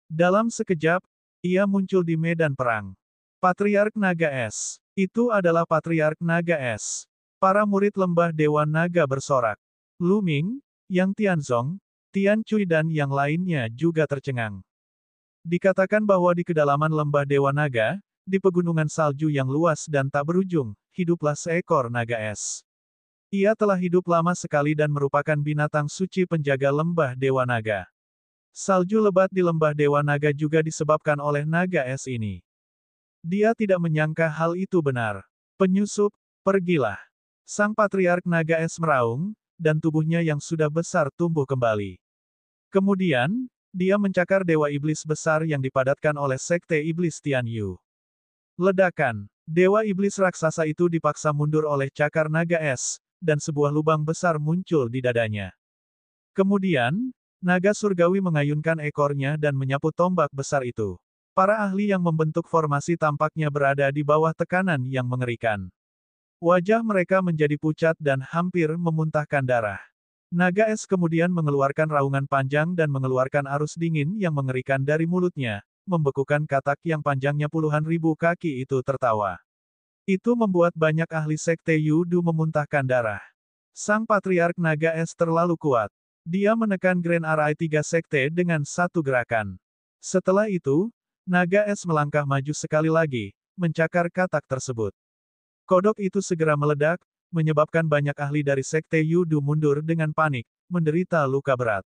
Dalam sekejap, ia muncul di medan perang. Patriark Naga Es. Itu adalah Patriark Naga Es. Para murid lembah Dewa Naga bersorak. Luming, Yang Tianzong, Tian Cui dan yang lainnya juga tercengang. Dikatakan bahwa di kedalaman lembah Dewa Naga, di pegunungan salju yang luas dan tak berujung, hiduplah seekor naga es. Ia telah hidup lama sekali dan merupakan binatang suci penjaga lembah Dewa Naga. Salju lebat di lembah Dewa Naga juga disebabkan oleh naga es ini. Dia tidak menyangka hal itu benar. Penyusup, pergilah. Sang Patriark Naga Es meraung, dan tubuhnya yang sudah besar tumbuh kembali. Kemudian, dia mencakar Dewa Iblis besar yang dipadatkan oleh Sekte Iblis Tianyu. Ledakan. Dewa Iblis raksasa itu dipaksa mundur oleh cakar naga es, dan sebuah lubang besar muncul di dadanya. Kemudian, naga surgawi mengayunkan ekornya dan menyapu tombak besar itu. Para ahli yang membentuk formasi tampaknya berada di bawah tekanan yang mengerikan. Wajah mereka menjadi pucat dan hampir memuntahkan darah. Naga es kemudian mengeluarkan raungan panjang dan mengeluarkan arus dingin yang mengerikan dari mulutnya, membekukan katak yang panjangnya puluhan ribu kaki itu tertawa. Itu membuat banyak ahli sekte Yudu memuntahkan darah. Sang Patriark Naga Es terlalu kuat. Dia menekan Grand Arai Tiga Sekte dengan satu gerakan. Setelah itu, Naga Es melangkah maju sekali lagi, mencakar katak tersebut. Kodok itu segera meledak, menyebabkan banyak ahli dari Sekte Yudu mundur dengan panik, menderita luka berat.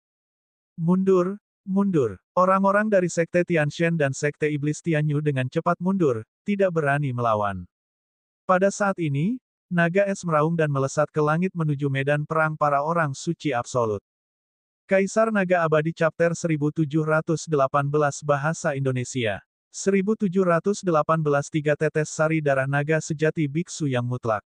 Mundur, mundur. Orang-orang dari Sekte Tianshan dan Sekte Iblis Tianyu dengan cepat mundur, tidak berani melawan. Pada saat ini, Naga Es meraung dan melesat ke langit menuju medan perang para orang suci absolut. Kaisar Naga Abadi Chapter 1718 Bahasa Indonesia 1718 Tiga tetes sari darah naga sejati biksu yang mutlak.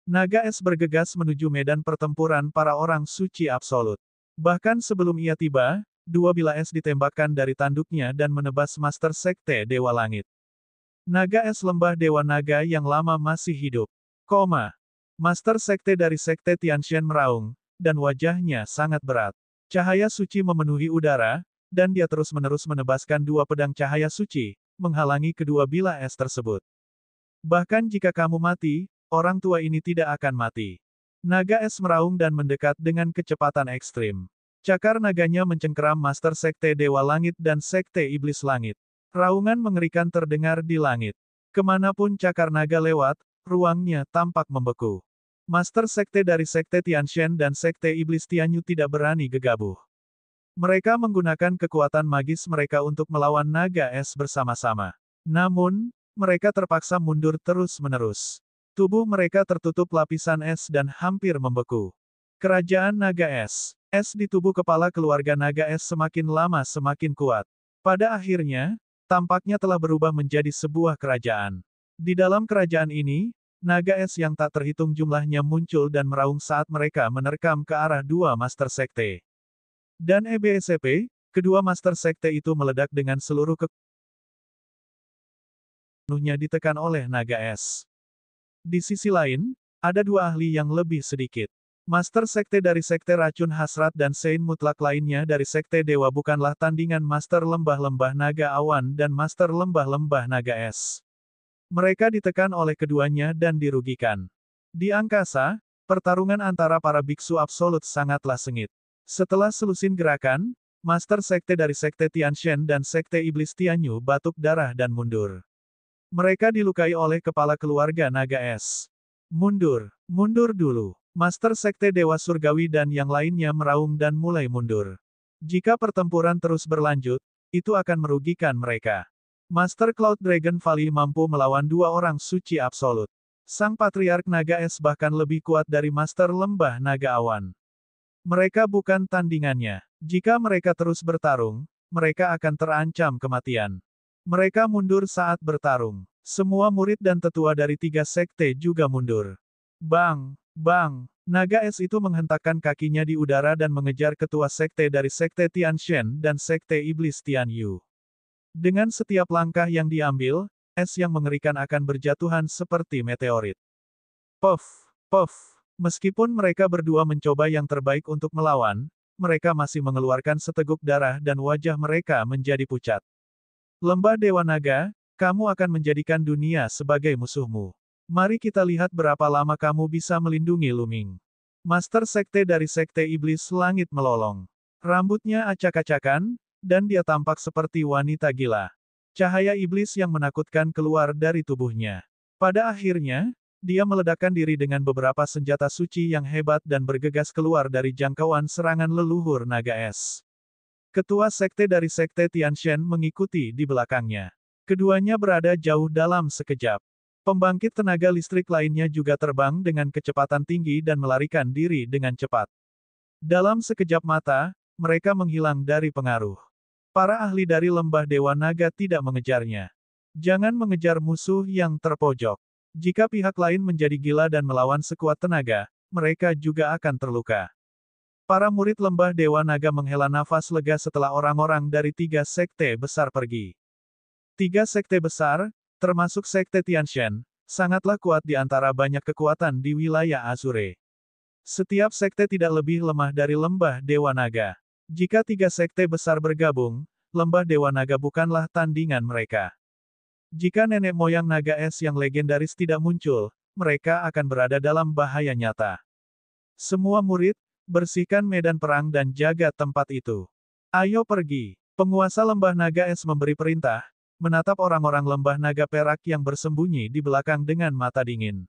Naga Es bergegas menuju medan pertempuran para orang suci absolut. Bahkan sebelum ia tiba, dua bilah es ditembakkan dari tanduknya dan menebas Master Sekte Dewa Langit. Naga Es lembah Dewa Naga yang lama masih hidup. Master Sekte dari Sekte Tianshan meraung, dan wajahnya sangat berat. Cahaya suci memenuhi udara, dan dia terus-menerus menebaskan dua pedang cahaya suci, menghalangi kedua bilah es tersebut. Bahkan jika kamu mati, orang tua ini tidak akan mati. Naga Es meraung dan mendekat dengan kecepatan ekstrim. Cakar naganya mencengkeram Master Sekte Dewa Langit dan Sekte Iblis Langit. Raungan mengerikan terdengar di langit. Kemanapun cakar naga lewat, ruangnya tampak membeku. Master Sekte dari Sekte Tianshan dan Sekte Iblis Tianyu tidak berani gegabah. Mereka menggunakan kekuatan magis mereka untuk melawan Naga Es bersama-sama. Namun, mereka terpaksa mundur terus-menerus. Tubuh mereka tertutup lapisan es dan hampir membeku. Kerajaan Naga Es. Es di tubuh kepala keluarga Naga Es semakin lama semakin kuat. Pada akhirnya, tampaknya telah berubah menjadi sebuah kerajaan. Di dalam kerajaan ini, Naga Es yang tak terhitung jumlahnya muncul dan meraung saat mereka menerkam ke arah dua Master Sekte. Dan EBSP, kedua Master Sekte itu meledak dengan seluruh kekuatannya ditekan oleh Naga Es. Di sisi lain, ada dua ahli yang lebih sedikit. Master Sekte dari Sekte Racun Hasrat dan Sein Mutlak lainnya dari Sekte Dewa bukanlah tandingan Master Lembah-Lembah Naga Awan dan Master Lembah-Lembah Naga Es. Mereka ditekan oleh keduanya dan dirugikan. Di angkasa, pertarungan antara para biksu absolut sangatlah sengit. Setelah selusin gerakan, Master Sekte dari Sekte Tianshan dan Sekte Iblis Tianyu batuk darah dan mundur. Mereka dilukai oleh kepala keluarga Naga Es. Mundur, mundur dulu. Master Sekte Dewa Surgawi dan yang lainnya meraung dan mulai mundur. Jika pertempuran terus berlanjut, itu akan merugikan mereka. Master Cloud Dragon Valley mampu melawan dua orang suci absolut. Sang Patriark Naga Es bahkan lebih kuat dari Master Lembah Naga Awan. Mereka bukan tandingannya. Jika mereka terus bertarung, mereka akan terancam kematian. Mereka mundur saat bertarung. Semua murid dan tetua dari tiga sekte juga mundur. Bang! Bang! Naga Es itu menghentakkan kakinya di udara dan mengejar ketua sekte dari Sekte Tianshan dan Sekte Iblis Tianyu. Dengan setiap langkah yang diambil, es yang mengerikan akan berjatuhan seperti meteorit. Puff! Puff! Meskipun mereka berdua mencoba yang terbaik untuk melawan, mereka masih mengeluarkan seteguk darah dan wajah mereka menjadi pucat. Lembah Dewa Naga, kamu akan menjadikan dunia sebagai musuhmu. Mari kita lihat berapa lama kamu bisa melindungi Luming. Master Sekte dari Sekte Iblis Langit melolong. Rambutnya acak-acakan, dan dia tampak seperti wanita gila. Cahaya iblis yang menakutkan keluar dari tubuhnya. Pada akhirnya, dia meledakkan diri dengan beberapa senjata suci yang hebat dan bergegas keluar dari jangkauan serangan leluhur Naga Es. Ketua sekte dari Sekte Tianshan mengikuti di belakangnya. Keduanya berada jauh dalam sekejap. Pembangkit tenaga listrik lainnya juga terbang dengan kecepatan tinggi dan melarikan diri dengan cepat. Dalam sekejap mata, mereka menghilang dari pengaruh. Para ahli dari Lembah Dewa Naga tidak mengejarnya. Jangan mengejar musuh yang terpojok. Jika pihak lain menjadi gila dan melawan sekuat tenaga, mereka juga akan terluka. Para murid Lembah Dewa Naga menghela nafas lega setelah orang-orang dari tiga sekte besar pergi. Tiga sekte besar, termasuk Sekte Tianshan, sangatlah kuat di antara banyak kekuatan di wilayah Azure. Setiap sekte tidak lebih lemah dari Lembah Dewa Naga. Jika 3 sekte besar bergabung, Lembah Dewa Naga bukanlah tandingan mereka. Jika nenek moyang naga es yang legendaris tidak muncul, mereka akan berada dalam bahaya nyata. Semua murid, bersihkan medan perang dan jaga tempat itu. Ayo pergi. Penguasa Lembah Naga Es memberi perintah, menatap orang-orang Lembah Naga Perak yang bersembunyi di belakang dengan mata dingin.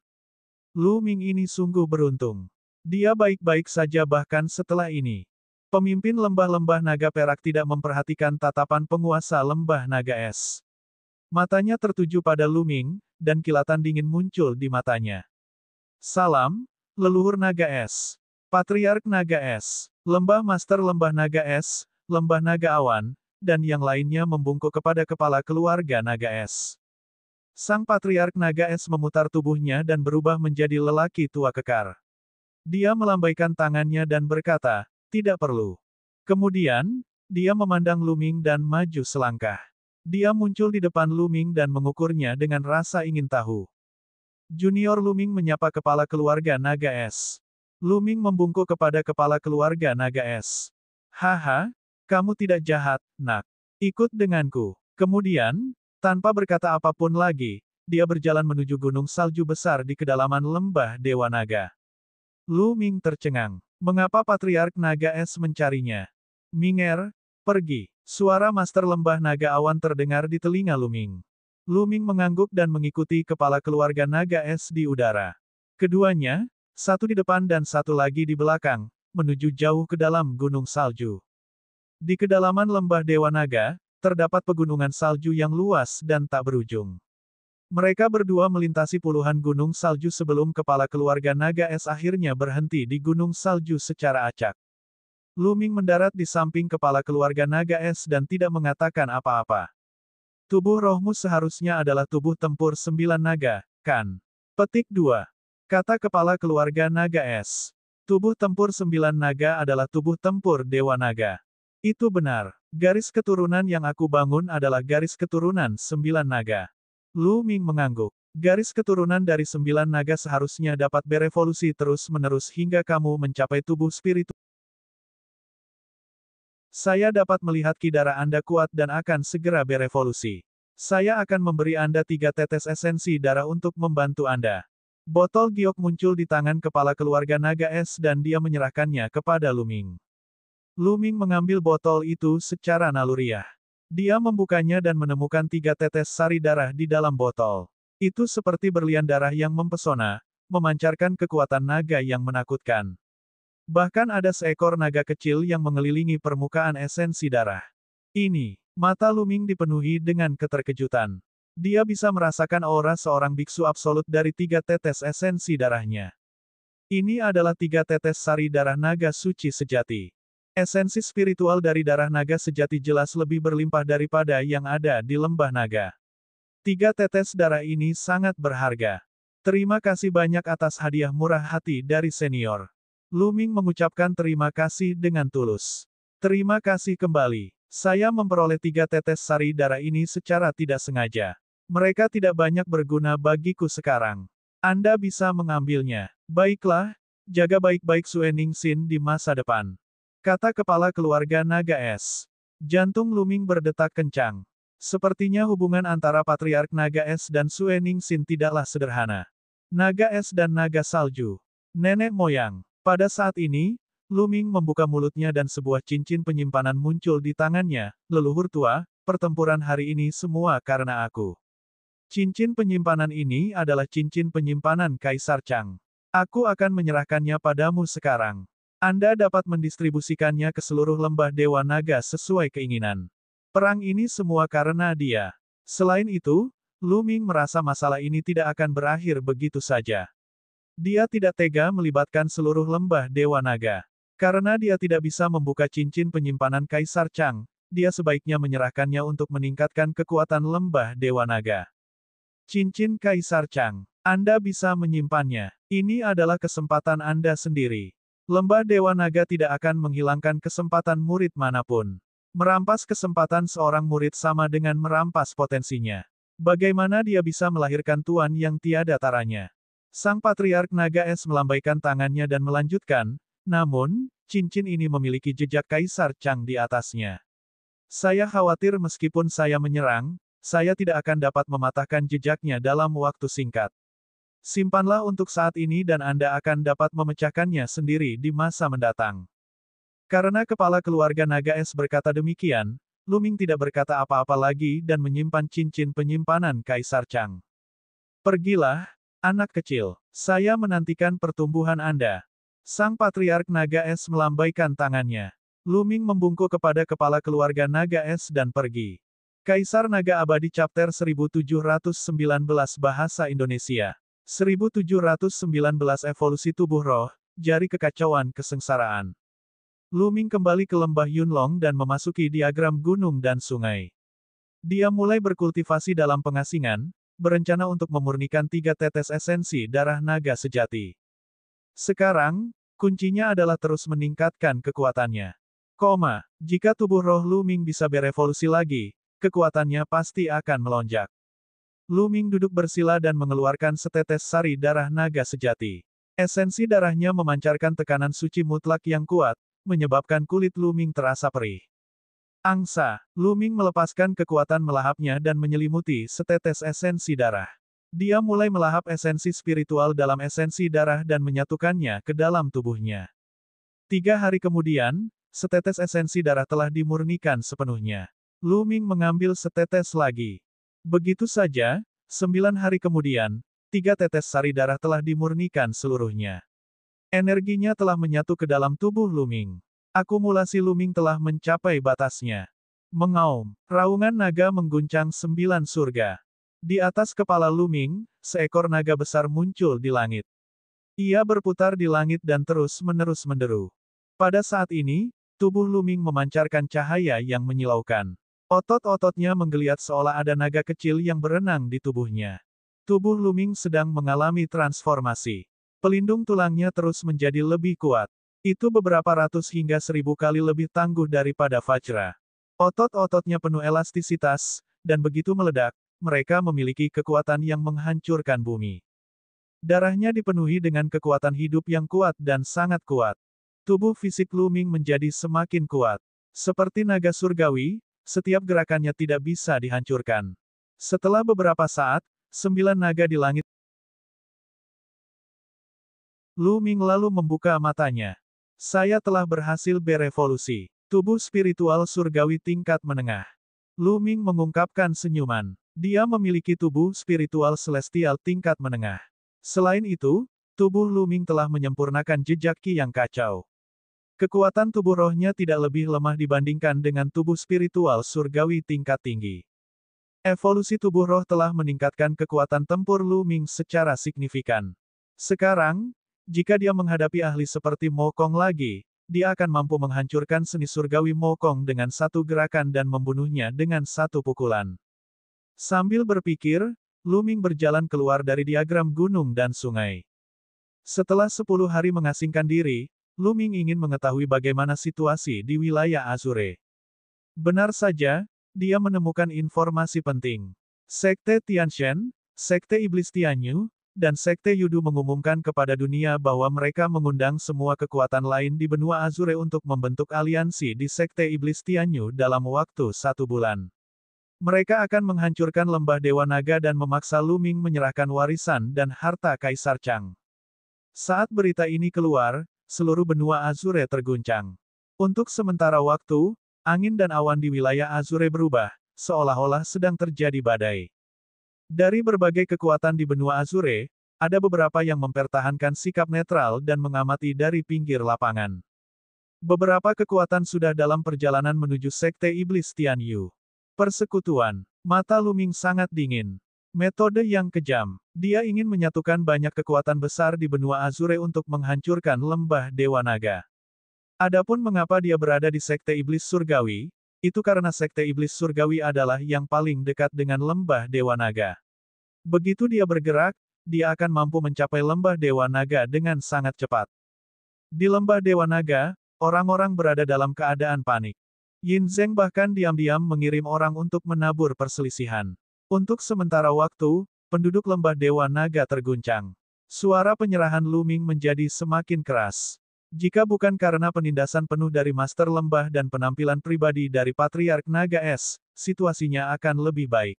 Lu Ming ini sungguh beruntung. Dia baik-baik saja bahkan setelah ini. Pemimpin lembah-lembah naga perak tidak memperhatikan tatapan penguasa lembah naga es. Matanya tertuju pada Lu Ming, dan kilatan dingin muncul di matanya. Salam, leluhur naga es. Patriark naga es. Lembah master lembah naga es, lembah naga awan, dan yang lainnya membungkuk kepada kepala keluarga naga es. Sang patriark naga es memutar tubuhnya dan berubah menjadi lelaki tua kekar. Dia melambaikan tangannya dan berkata, "Tidak perlu." Kemudian, dia memandang Lu Ming dan maju selangkah. Dia muncul di depan Lu Ming dan mengukurnya dengan rasa ingin tahu. Junior Lu Ming menyapa kepala keluarga naga es. Lu Ming membungkuk kepada kepala keluarga naga es. "Haha, kamu tidak jahat, nak. Ikut denganku." Kemudian, tanpa berkata apapun lagi, dia berjalan menuju gunung salju besar di kedalaman lembah Dewa Naga. Lu Ming tercengang. Mengapa Patriark Naga Es mencarinya? "Minger, pergi." Suara Master Lembah Naga Awan terdengar di telinga Lu Ming. Lu Ming mengangguk dan mengikuti kepala keluarga Naga Es di udara. Keduanya, satu di depan dan satu lagi di belakang, menuju jauh ke dalam gunung salju. Di kedalaman Lembah Dewa Naga, terdapat pegunungan salju yang luas dan tak berujung. Mereka berdua melintasi puluhan gunung salju sebelum kepala keluarga naga es akhirnya berhenti di gunung salju secara acak. Lu Ming mendarat di samping kepala keluarga naga es dan tidak mengatakan apa-apa. "Tubuh rohmu seharusnya adalah tubuh tempur 9 naga, kan?" Petik 2. Kata kepala keluarga naga es. Tubuh tempur 9 naga adalah tubuh tempur Dewa Naga. Itu benar. Garis keturunan yang aku bangun adalah garis keturunan 9 naga. Lu Ming mengangguk. Garis keturunan dari 9 naga seharusnya dapat berevolusi terus-menerus hingga kamu mencapai tubuh spiritual. Saya dapat melihat ki darah Anda kuat dan akan segera berevolusi. Saya akan memberi Anda 3 tetes esensi darah untuk membantu Anda. Botol giok muncul di tangan kepala keluarga naga es dan dia menyerahkannya kepada Lu Ming. Lu Ming mengambil botol itu secara naluriah. Dia membukanya dan menemukan 3 tetes sari darah di dalam botol. Itu seperti berlian darah yang mempesona, memancarkan kekuatan naga yang menakutkan. Bahkan ada seekor naga kecil yang mengelilingi permukaan esensi darah. Ini, mata Lu Ming dipenuhi dengan keterkejutan. Dia bisa merasakan aura seorang biksu absolut dari 3 tetes esensi darahnya. Ini adalah 3 tetes sari darah naga suci sejati. Esensi spiritual dari darah naga sejati jelas lebih berlimpah daripada yang ada di lembah naga. 3 tetes darah ini sangat berharga. Terima kasih banyak atas hadiah murah hati dari senior. Lu Ming mengucapkan terima kasih dengan tulus. Terima kasih kembali. Saya memperoleh 3 tetes sari darah ini secara tidak sengaja. Mereka tidak banyak berguna bagiku sekarang. Anda bisa mengambilnya. Baiklah, jaga baik-baik Sue Ningsin di masa depan. Kata kepala keluarga naga es. Jantung Lu Ming berdetak kencang. Sepertinya hubungan antara Patriark Naga Es dan Sue Ningsin tidaklah sederhana. Naga es dan naga salju. Nenek moyang. Pada saat ini, Lu Ming membuka mulutnya dan sebuah cincin penyimpanan muncul di tangannya. "Leluhur tua, pertempuran hari ini semua karena aku." Cincin penyimpanan ini adalah cincin penyimpanan Kaisar Chang. Aku akan menyerahkannya padamu sekarang. Anda dapat mendistribusikannya ke seluruh lembah Dewa Naga sesuai keinginan. Perang ini semua karena dia. Selain itu, Lu Ming merasa masalah ini tidak akan berakhir begitu saja. Dia tidak tega melibatkan seluruh lembah Dewa Naga. Karena dia tidak bisa membuka cincin penyimpanan Kaisar Chang, dia sebaiknya menyerahkannya untuk meningkatkan kekuatan lembah Dewa Naga. Cincin Kaisar Chang. Anda bisa menyimpannya. Ini adalah kesempatan Anda sendiri. Lembah Dewa Naga tidak akan menghilangkan kesempatan murid manapun. Merampas kesempatan seorang murid sama dengan merampas potensinya. Bagaimana dia bisa melahirkan tuan yang tiada taranya? Sang Patriark Naga Es melambaikan tangannya dan melanjutkan, namun, cincin ini memiliki jejak Kaisar Chang di atasnya. Saya khawatir meskipun saya menyerang, saya tidak akan dapat mematahkan jejaknya dalam waktu singkat. Simpanlah untuk saat ini dan Anda akan dapat memecahkannya sendiri di masa mendatang. Karena kepala keluarga Naga Es berkata demikian, Lu Ming tidak berkata apa-apa lagi dan menyimpan cincin penyimpanan Kaisar Chang. Pergilah, anak kecil. Saya menantikan pertumbuhan Anda. Sang Patriark Naga Es melambaikan tangannya. Lu Ming membungkuk kepada kepala keluarga Naga Es dan pergi. Kaisar Naga Abadi Chapter 1719 Bahasa Indonesia. 1719 Evolusi Tubuh Roh, Jari Kekacauan Kesengsaraan. Lu Ming kembali ke lembah Yunlong dan memasuki diagram gunung dan sungai. Dia mulai berkultivasi dalam pengasingan, berencana untuk memurnikan 3 tetes esensi darah naga sejati. Sekarang, kuncinya adalah terus meningkatkan kekuatannya. Jika tubuh roh Lu Ming bisa berevolusi lagi, kekuatannya pasti akan melonjak. Lu Ming duduk bersila dan mengeluarkan setetes sari darah naga sejati. Esensi darahnya memancarkan tekanan suci mutlak yang kuat, menyebabkan kulit Lu Ming terasa perih. Angsa, Lu Ming melepaskan kekuatan melahapnya dan menyelimuti setetes esensi darah. Dia mulai melahap esensi spiritual dalam esensi darah dan menyatukannya ke dalam tubuhnya. 3 hari kemudian, setetes esensi darah telah dimurnikan sepenuhnya. Lu Ming mengambil setetes lagi. Begitu saja, 9 hari kemudian, 3 tetes sari darah telah dimurnikan seluruhnya. Energinya telah menyatu ke dalam tubuh Lu Ming. Akumulasi Lu Ming telah mencapai batasnya. Mengaum, raungan naga mengguncang 9 surga. Di atas kepala Lu Ming, seekor naga besar muncul di langit. Ia berputar di langit dan terus-menerus menderu. Pada saat ini, tubuh Lu Ming memancarkan cahaya yang menyilaukan. Otot-ototnya menggeliat seolah ada naga kecil yang berenang di tubuhnya. Tubuh Lu Ming sedang mengalami transformasi. Pelindung tulangnya terus menjadi lebih kuat. Itu beberapa ratus hingga 1000 kali lebih tangguh daripada Vajra. Otot-ototnya penuh elastisitas, dan begitu meledak, mereka memiliki kekuatan yang menghancurkan bumi. Darahnya dipenuhi dengan kekuatan hidup yang kuat dan sangat kuat. Tubuh fisik Lu Ming menjadi semakin kuat. Seperti naga surgawi, setiap gerakannya tidak bisa dihancurkan. Setelah beberapa saat, 9 naga di langit. Lu Ming lalu membuka matanya. Saya telah berhasil berevolusi. Tubuh spiritual surgawi tingkat menengah. Lu Ming mengungkapkan senyuman. Dia memiliki tubuh spiritual celestial tingkat menengah. Selain itu, tubuh Lu Ming telah menyempurnakan jejak Qi yang kacau. Kekuatan tubuh rohnya tidak lebih lemah dibandingkan dengan tubuh spiritual surgawi tingkat tinggi. Evolusi tubuh roh telah meningkatkan kekuatan tempur Lu Ming secara signifikan. Sekarang, jika dia menghadapi ahli seperti Mo Kong lagi, dia akan mampu menghancurkan seni surgawi Mo Kong dengan satu gerakan dan membunuhnya dengan satu pukulan. Sambil berpikir, Lu Ming berjalan keluar dari diagram gunung dan sungai. Setelah 10 hari mengasingkan diri, Lu Ming ingin mengetahui bagaimana situasi di wilayah Azure. Benar saja, dia menemukan informasi penting. Sekte Tianshen, Sekte Iblis Tianyu, dan Sekte Yudu mengumumkan kepada dunia bahwa mereka mengundang semua kekuatan lain di benua Azure untuk membentuk aliansi di Sekte Iblis Tianyu dalam waktu 1 bulan. Mereka akan menghancurkan lembah Dewa Naga dan memaksa Lu Ming menyerahkan warisan dan harta Kaisar Chang. Saat berita ini keluar, seluruh benua Azure terguncang. Untuk sementara waktu, angin dan awan di wilayah Azure berubah, seolah-olah sedang terjadi badai. Dari berbagai kekuatan di benua Azure, ada beberapa yang mempertahankan sikap netral dan mengamati dari pinggir lapangan. Beberapa kekuatan sudah dalam perjalanan menuju Sekte Iblis Tianyu. Persekutuan. Mata Lu Ming sangat dingin. Metode yang kejam. Dia ingin menyatukan banyak kekuatan besar di benua Azure untuk menghancurkan lembah Dewa Naga. Adapun mengapa dia berada di Sekte Iblis Surgawi, itu karena Sekte Iblis Surgawi adalah yang paling dekat dengan lembah Dewa Naga. Begitu dia bergerak, dia akan mampu mencapai lembah Dewa Naga dengan sangat cepat. Di lembah Dewa Naga, orang-orang berada dalam keadaan panik. Yin Zeng bahkan diam-diam mengirim orang untuk menabur perselisihan. Untuk sementara waktu, penduduk lembah Dewa Naga terguncang. Suara penyerahan Lu Ming menjadi semakin keras. Jika bukan karena penindasan penuh dari Master Lembah dan penampilan pribadi dari Patriark Naga Es, situasinya akan lebih baik.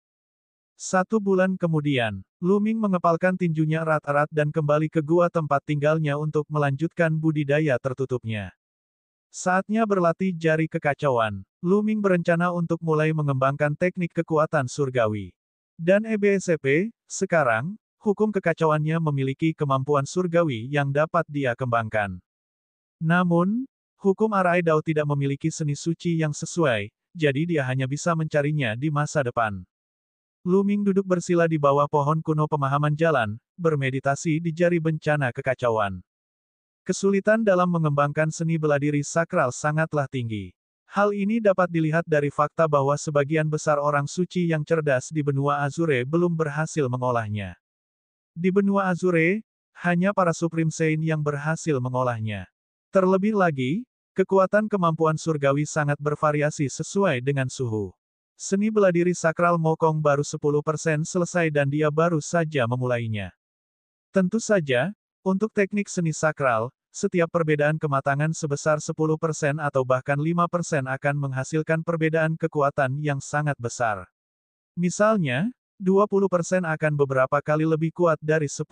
1 bulan kemudian, Lu Ming mengepalkan tinjunya erat-erat dan kembali ke gua tempat tinggalnya untuk melanjutkan budidaya tertutupnya. Saatnya berlatih jari kekacauan, Lu Ming berencana untuk mulai mengembangkan teknik kekuatan surgawi. Dan EBSP, sekarang, hukum kekacauannya memiliki kemampuan surgawi yang dapat dia kembangkan. Namun, hukum Arai Dao tidak memiliki seni suci yang sesuai, jadi dia hanya bisa mencarinya di masa depan. Lu Ming duduk bersila di bawah pohon kuno pemahaman jalan, bermeditasi di jari bencana kekacauan. Kesulitan dalam mengembangkan seni bela diri sakral sangatlah tinggi. Hal ini dapat dilihat dari fakta bahwa sebagian besar orang suci yang cerdas di benua Azure belum berhasil mengolahnya. Di benua Azure, hanya para Supreme Saint yang berhasil mengolahnya. Terlebih lagi, kekuatan kemampuan surgawi sangat bervariasi sesuai dengan suhu. Seni bela diri sakral Mokong baru 10% selesai dan dia baru saja memulainya. Tentu saja, untuk teknik seni sakral, setiap perbedaan kematangan sebesar 10% atau bahkan 5% akan menghasilkan perbedaan kekuatan yang sangat besar. Misalnya, 20% akan beberapa kali lebih kuat dari 10%.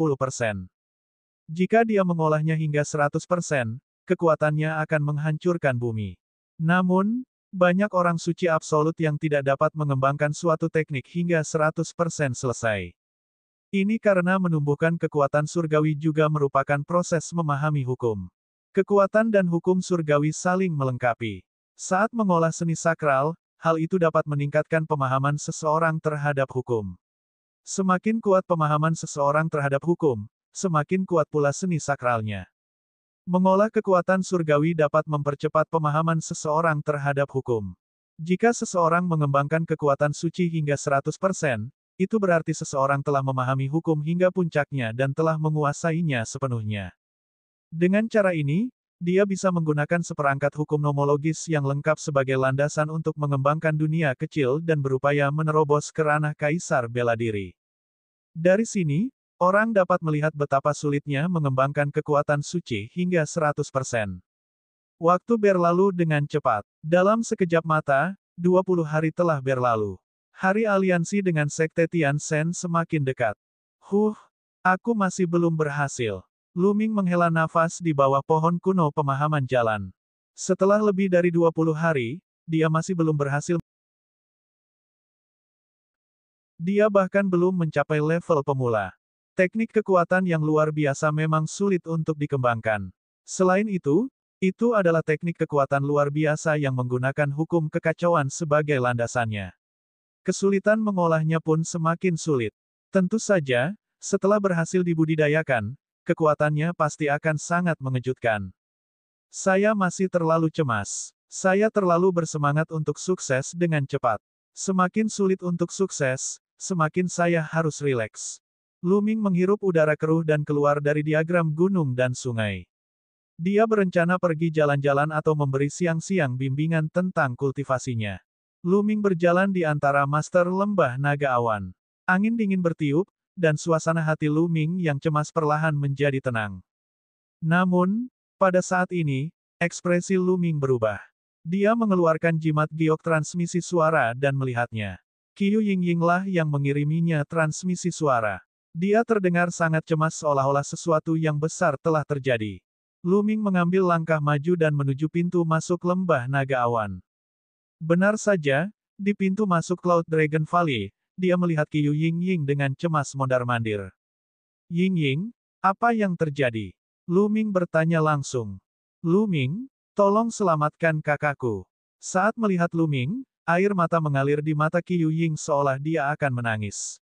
Jika dia mengolahnya hingga 100%, kekuatannya akan menghancurkan bumi. Namun, banyak orang suci absolut yang tidak dapat mengembangkan suatu teknik hingga 100% selesai. Ini karena menumbuhkan kekuatan surgawi juga merupakan proses memahami hukum. Kekuatan dan hukum surgawi saling melengkapi. Saat mengolah seni sakral, hal itu dapat meningkatkan pemahaman seseorang terhadap hukum. Semakin kuat pemahaman seseorang terhadap hukum, semakin kuat pula seni sakralnya. Mengolah kekuatan surgawi dapat mempercepat pemahaman seseorang terhadap hukum. Jika seseorang mengembangkan kekuatan suci hingga 100%, itu berarti seseorang telah memahami hukum hingga puncaknya dan telah menguasainya sepenuhnya. Dengan cara ini, dia bisa menggunakan seperangkat hukum nomologis yang lengkap sebagai landasan untuk mengembangkan dunia kecil dan berupaya menerobos ke ranah kaisar bela diri. Dari sini, orang dapat melihat betapa sulitnya mengembangkan kekuatan suci hingga 100%. Waktu berlalu dengan cepat. Dalam sekejap mata, 20 hari telah berlalu. Hari aliansi dengan Sekte Tian Shen semakin dekat. Aku masih belum berhasil. Lu Ming menghela nafas di bawah pohon kuno pemahaman jalan. Setelah lebih dari 20 hari, dia masih belum berhasil. Dia bahkan belum mencapai level pemula. Teknik kekuatan yang luar biasa memang sulit untuk dikembangkan. Selain itu adalah teknik kekuatan luar biasa yang menggunakan hukum kekacauan sebagai landasannya. Kesulitan mengolahnya pun semakin sulit. Tentu saja, setelah berhasil dibudidayakan, kekuatannya pasti akan sangat mengejutkan. Saya masih terlalu cemas. Saya terlalu bersemangat untuk sukses dengan cepat. Semakin sulit untuk sukses, semakin saya harus rileks. Lu Ming menghirup udara keruh dan keluar dari diagram gunung dan sungai. Dia berencana pergi jalan-jalan atau memberi siang-siang bimbingan tentang kultivasinya. Lu Ming berjalan di antara Master Lembah Naga Awan. Angin dingin bertiup, dan suasana hati Lu Ming yang cemas perlahan menjadi tenang. Namun, pada saat ini, ekspresi Lu Ming berubah. Dia mengeluarkan jimat giok transmisi suara dan melihatnya. Qiu Yingying lah yang mengiriminya transmisi suara. Dia terdengar sangat cemas seolah-olah sesuatu yang besar telah terjadi. Lu Ming mengambil langkah maju dan menuju pintu masuk lembah naga awan. Benar saja, di pintu masuk Cloud Dragon Valley, dia melihat Qiu Yingying dengan cemas mondar-mandir. Yingying, apa yang terjadi? Lu Ming bertanya langsung. Lu Ming, tolong selamatkan kakakku. Saat melihat Lu Ming, air mata mengalir di mata Qiu Ying seolah dia akan menangis.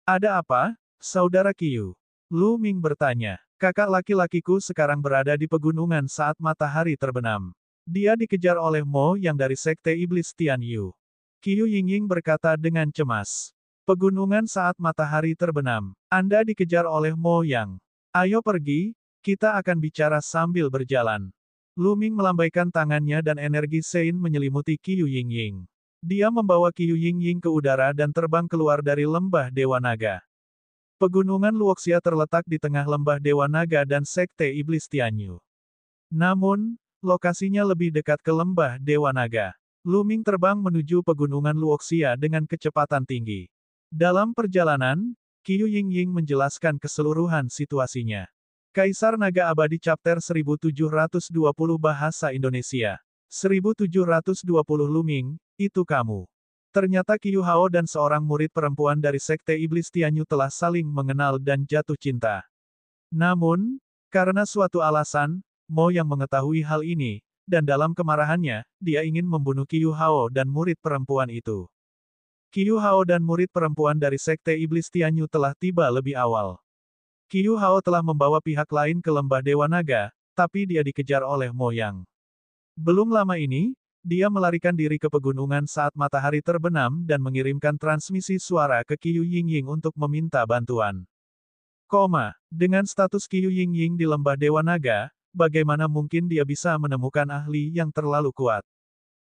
Ada apa? Saudara Qiu. Lu Ming bertanya. Kakak laki-lakiku sekarang berada di pegunungan saat matahari terbenam. Dia dikejar oleh Mo yang dari Sekte Iblis Tian Yu. Qiu Yingying berkata dengan cemas. Pegunungan saat matahari terbenam. Anda dikejar oleh Mo Yang. Ayo pergi, kita akan bicara sambil berjalan. Lu Ming melambaikan tangannya dan energi Sein menyelimuti Qiu Yingying. Dia membawa Qiu Yingying ke udara dan terbang keluar dari lembah Dewa Naga. Pegunungan Luoxia terletak di tengah lembah Dewa Naga dan Sekte Iblis Tianyu. Namun, lokasinya lebih dekat ke lembah Dewa Naga. Lu Ming terbang menuju pegunungan Luoxia dengan kecepatan tinggi. Dalam perjalanan, Qiu Yingying menjelaskan keseluruhan situasinya. Kaisar Naga Abadi Chapter 1720 Bahasa Indonesia. 1720 Lu Ming, itu kamu. Ternyata Qiu Hao dan seorang murid perempuan dari Sekte Iblis Tianyu telah saling mengenal dan jatuh cinta. Namun, karena suatu alasan, Mo yang mengetahui hal ini, dan dalam kemarahannya, dia ingin membunuh Qiu Hao dan murid perempuan itu. Qiu Hao dan murid perempuan dari Sekte Iblis Tianyu telah tiba lebih awal. Qiu Hao telah membawa pihak lain ke lembah Dewa Naga, tapi dia dikejar oleh Mo Yang. Belum lama ini, dia melarikan diri ke pegunungan saat matahari terbenam dan mengirimkan transmisi suara ke Qiu Yingying untuk meminta bantuan. Dengan status Qiu Yingying di lembah Dewa Naga, bagaimana mungkin dia bisa menemukan ahli yang terlalu kuat?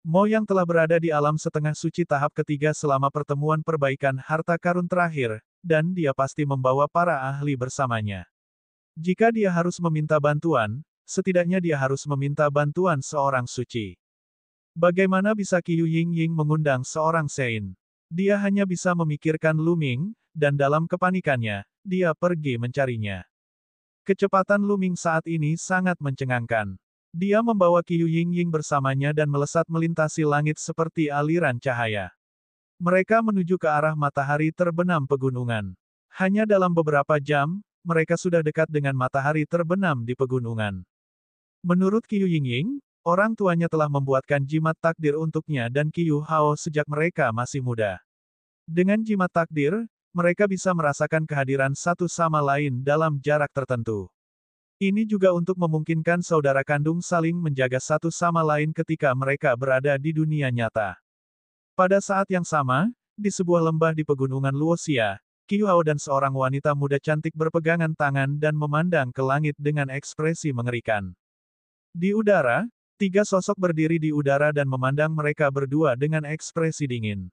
Mo yang telah berada di alam setengah suci tahap ketiga selama pertemuan perbaikan harta karun terakhir, dan dia pasti membawa para ahli bersamanya. Jika dia harus meminta bantuan, setidaknya dia harus meminta bantuan seorang suci. Bagaimana bisa Qiu Yingying mengundang seorang Sein? Dia hanya bisa memikirkan Lu Ming, dan dalam kepanikannya, dia pergi mencarinya. Kecepatan Lu Ming saat ini sangat mencengangkan. Dia membawa Qiu Yingying bersamanya dan melesat melintasi langit seperti aliran cahaya. Mereka menuju ke arah matahari terbenam pegunungan. Hanya dalam beberapa jam, mereka sudah dekat dengan matahari terbenam di pegunungan. Menurut Qiu Yingying, orang tuanya telah membuatkan jimat takdir untuknya dan Qiu Hao sejak mereka masih muda. Dengan jimat takdir, mereka bisa merasakan kehadiran satu sama lain dalam jarak tertentu. Ini juga untuk memungkinkan saudara kandung saling menjaga satu sama lain ketika mereka berada di dunia nyata. Pada saat yang sama, di sebuah lembah di pegunungan Luoxia, Qiu Hao dan seorang wanita muda cantik berpegangan tangan dan memandang ke langit dengan ekspresi mengerikan. Di udara, tiga sosok berdiri di udara dan memandang mereka berdua dengan ekspresi dingin.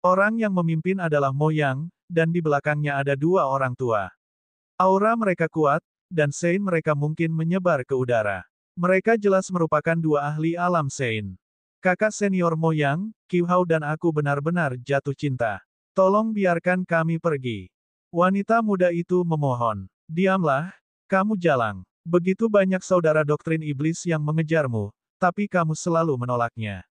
Orang yang memimpin adalah Mo Yang, dan di belakangnya ada dua orang tua. Aura mereka kuat, dan Sein mereka mungkin menyebar ke udara. Mereka jelas merupakan dua ahli alam Sein. Kakak senior Mo Yang, Qiu Hao dan aku benar-benar jatuh cinta. Tolong biarkan kami pergi. Wanita muda itu memohon. Diamlah, kamu jalang. Begitu banyak saudara doktrin iblis yang mengejarmu, tapi kamu selalu menolaknya.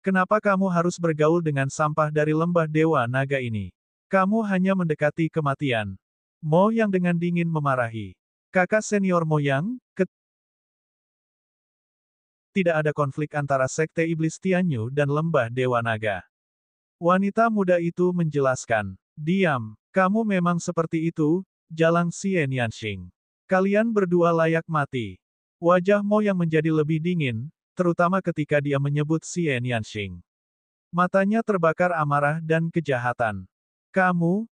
Kenapa kamu harus bergaul dengan sampah dari lembah Dewa Naga ini? Kamu hanya mendekati kematian. Mo yang dengan dingin memarahi. Kakak senior Mo Yang, tidak ada konflik antara Sekte Iblis Tianyu dan lembah Dewa Naga. Wanita muda itu menjelaskan. Diam, kamu memang seperti itu, Jalang Xie Nianxing. Kalian berdua layak mati. Wajah Mo yang menjadi lebih dingin, terutama ketika dia menyebut Xie Nianxing. Matanya terbakar amarah dan kejahatan. Kamu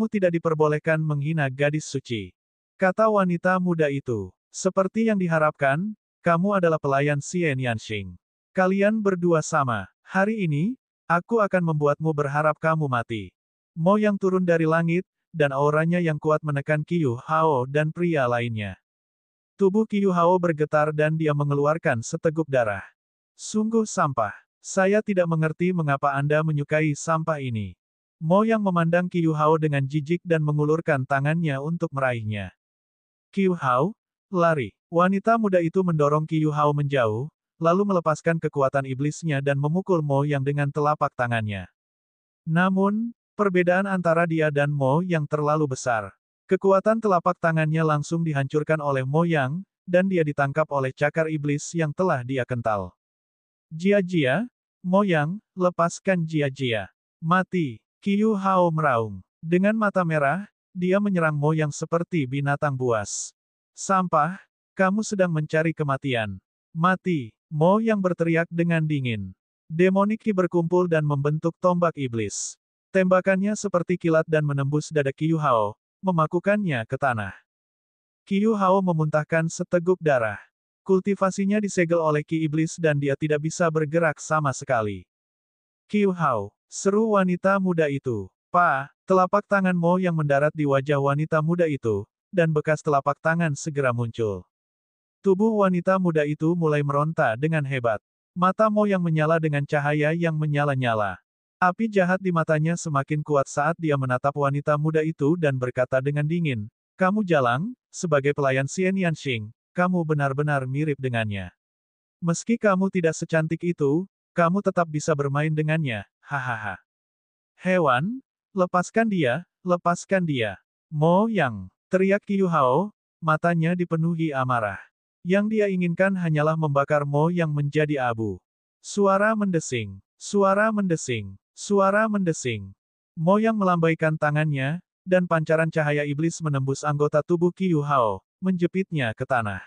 tidak diperbolehkan menghina gadis suci. Kata wanita muda itu. Seperti yang diharapkan, kamu adalah pelayan Xie Nianxing. Kalian berdua sama. Hari ini, aku akan membuatmu berharap kamu mati. Mo yang turun dari langit, dan auranya yang kuat menekan Qiu Hao dan pria lainnya. Tubuh Qiu Hao bergetar dan dia mengeluarkan seteguk darah. Sungguh sampah. Saya tidak mengerti mengapa Anda menyukai sampah ini. Mo yang memandang Qiu Hao dengan jijik dan mengulurkan tangannya untuk meraihnya. Qiu Hao, lari. Wanita muda itu mendorong Qiu Hao menjauh, lalu melepaskan kekuatan iblisnya dan memukul Mo yang dengan telapak tangannya. Namun, perbedaan antara dia dan Mo yang terlalu besar. Kekuatan telapak tangannya langsung dihancurkan oleh Mo Yang, dan dia ditangkap oleh cakar iblis yang telah dia kental. Jia-jia, Mo Yang, lepaskan Jia-jia. Mati, Qiu Hao meraung. Dengan mata merah, dia menyerang Mo Yang seperti binatang buas. Sampah, kamu sedang mencari kematian. Mati, Mo Yang berteriak dengan dingin. Demonik Qi berkumpul dan membentuk tombak iblis. Tembakannya seperti kilat dan menembus dada Qiu Hao, memakukannya ke tanah. Qiu Hao memuntahkan seteguk darah. Kultivasinya disegel oleh Qi Iblis dan dia tidak bisa bergerak sama sekali. Qiu Hao, seru wanita muda itu. Telapak tangan Mo yang mendarat di wajah wanita muda itu, dan bekas telapak tangan segera muncul. Tubuh wanita muda itu mulai meronta dengan hebat. Mata Mo yang menyala dengan cahaya yang menyala-nyala. Api jahat di matanya semakin kuat saat dia menatap wanita muda itu dan berkata dengan dingin, "Kamu Jalang, sebagai pelayan Xian Yanxing, kamu benar-benar mirip dengannya. Meski kamu tidak secantik itu, kamu tetap bisa bermain dengannya, hahaha. Hewan, lepaskan dia, lepaskan dia." Mo Yang, teriak Qiu Hao, matanya dipenuhi amarah. Yang dia inginkan hanyalah membakar Mo Yang menjadi abu. Suara mendesing, suara mendesing, suara mendesing. Mo Yang melambaikan tangannya, dan pancaran cahaya iblis menembus anggota tubuh Qiu Hao, menjepitnya ke tanah.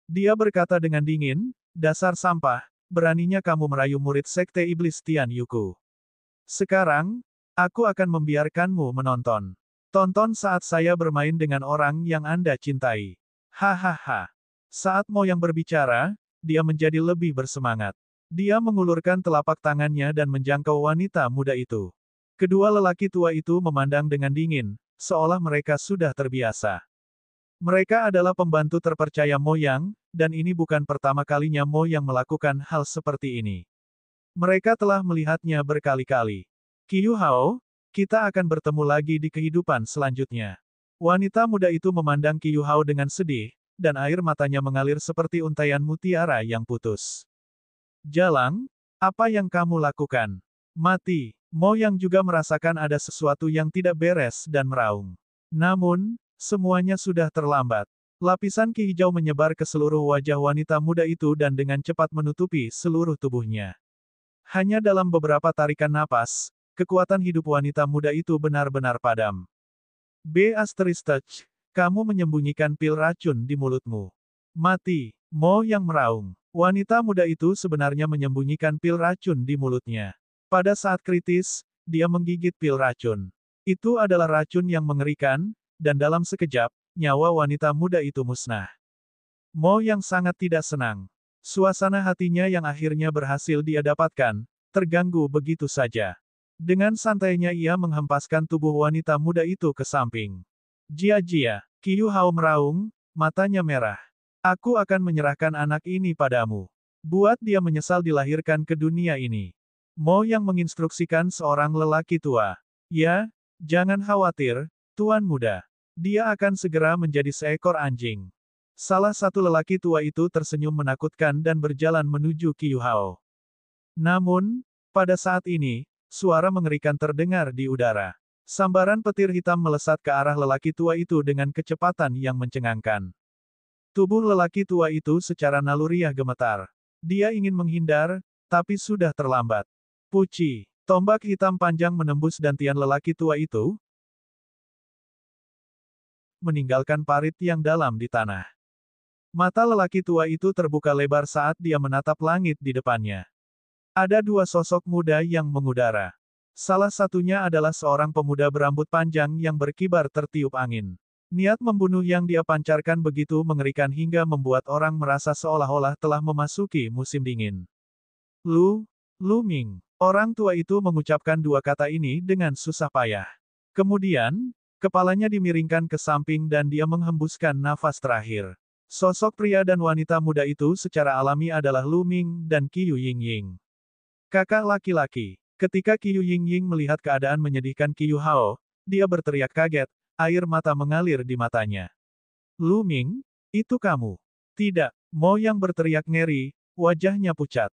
Dia berkata dengan dingin, "Dasar sampah, beraninya kamu merayu murid Sekte Iblis Tian Yuku. Sekarang, aku akan membiarkanmu menonton. Tonton saat saya bermain dengan orang yang Anda cintai." Hahaha. Saat Mo Yang berbicara, dia menjadi lebih bersemangat. Dia mengulurkan telapak tangannya dan menjangkau wanita muda itu. Kedua lelaki tua itu memandang dengan dingin, seolah mereka sudah terbiasa. Mereka adalah pembantu terpercaya Mo Yang, dan ini bukan pertama kalinya Mo Yang melakukan hal seperti ini. Mereka telah melihatnya berkali-kali. "Qiu Hao, kita akan bertemu lagi di kehidupan selanjutnya." Wanita muda itu memandang Qiu Hao dengan sedih, dan air matanya mengalir seperti untaian mutiara yang putus. "Jalang, apa yang kamu lakukan? Mati." Mo Yang juga merasakan ada sesuatu yang tidak beres dan meraung. Namun, semuanya sudah terlambat. Lapisan ki hijau menyebar ke seluruh wajah wanita muda itu dan dengan cepat menutupi seluruh tubuhnya. Hanya dalam beberapa tarikan napas, kekuatan hidup wanita muda itu benar-benar padam. Kamu menyembunyikan pil racun di mulutmu. Mati. Mo Yang meraung. Wanita muda itu sebenarnya menyembunyikan pil racun di mulutnya. Pada saat kritis, dia menggigit pil racun. Itu adalah racun yang mengerikan, dan dalam sekejap, nyawa wanita muda itu musnah. Mo Yang sangat tidak senang. Suasana hatinya yang akhirnya berhasil dia dapatkan, terganggu begitu saja. Dengan santainya ia menghempaskan tubuh wanita muda itu ke samping. "Jia-jia." Qiu Hao meraung, matanya merah. "Aku akan menyerahkan anak ini padamu. Buat dia menyesal dilahirkan ke dunia ini." Mo Yang menginstruksikan seorang lelaki tua. "Ya, jangan khawatir, Tuan Muda. Dia akan segera menjadi seekor anjing." Salah satu lelaki tua itu tersenyum menakutkan dan berjalan menuju Qiu Hao. Namun, pada saat ini, suara mengerikan terdengar di udara. Sambaran petir hitam melesat ke arah lelaki tua itu dengan kecepatan yang mencengangkan. Tubuh lelaki tua itu secara naluriah gemetar. Dia ingin menghindar, tapi sudah terlambat. Puci, tombak hitam panjang menembus dantian lelaki tua itu, meninggalkan parit yang dalam di tanah. Mata lelaki tua itu terbuka lebar saat dia menatap langit di depannya. Ada dua sosok muda yang mengudara. Salah satunya adalah seorang pemuda berambut panjang yang berkibar tertiup angin. Niat membunuh yang dia pancarkan begitu mengerikan hingga membuat orang merasa seolah-olah telah memasuki musim dingin. Lu Ming. Orang tua itu mengucapkan dua kata ini dengan susah payah. Kemudian, kepalanya dimiringkan ke samping dan dia menghembuskan nafas terakhir. Sosok pria dan wanita muda itu secara alami adalah Lu Ming dan Qiu Yingying. Kakak laki-laki. Ketika Qiu Yingying melihat keadaan menyedihkan Qiu Hao, dia berteriak kaget, air mata mengalir di matanya. "Lu Ming, itu kamu?" "Tidak." Mo Yang berteriak ngeri, wajahnya pucat.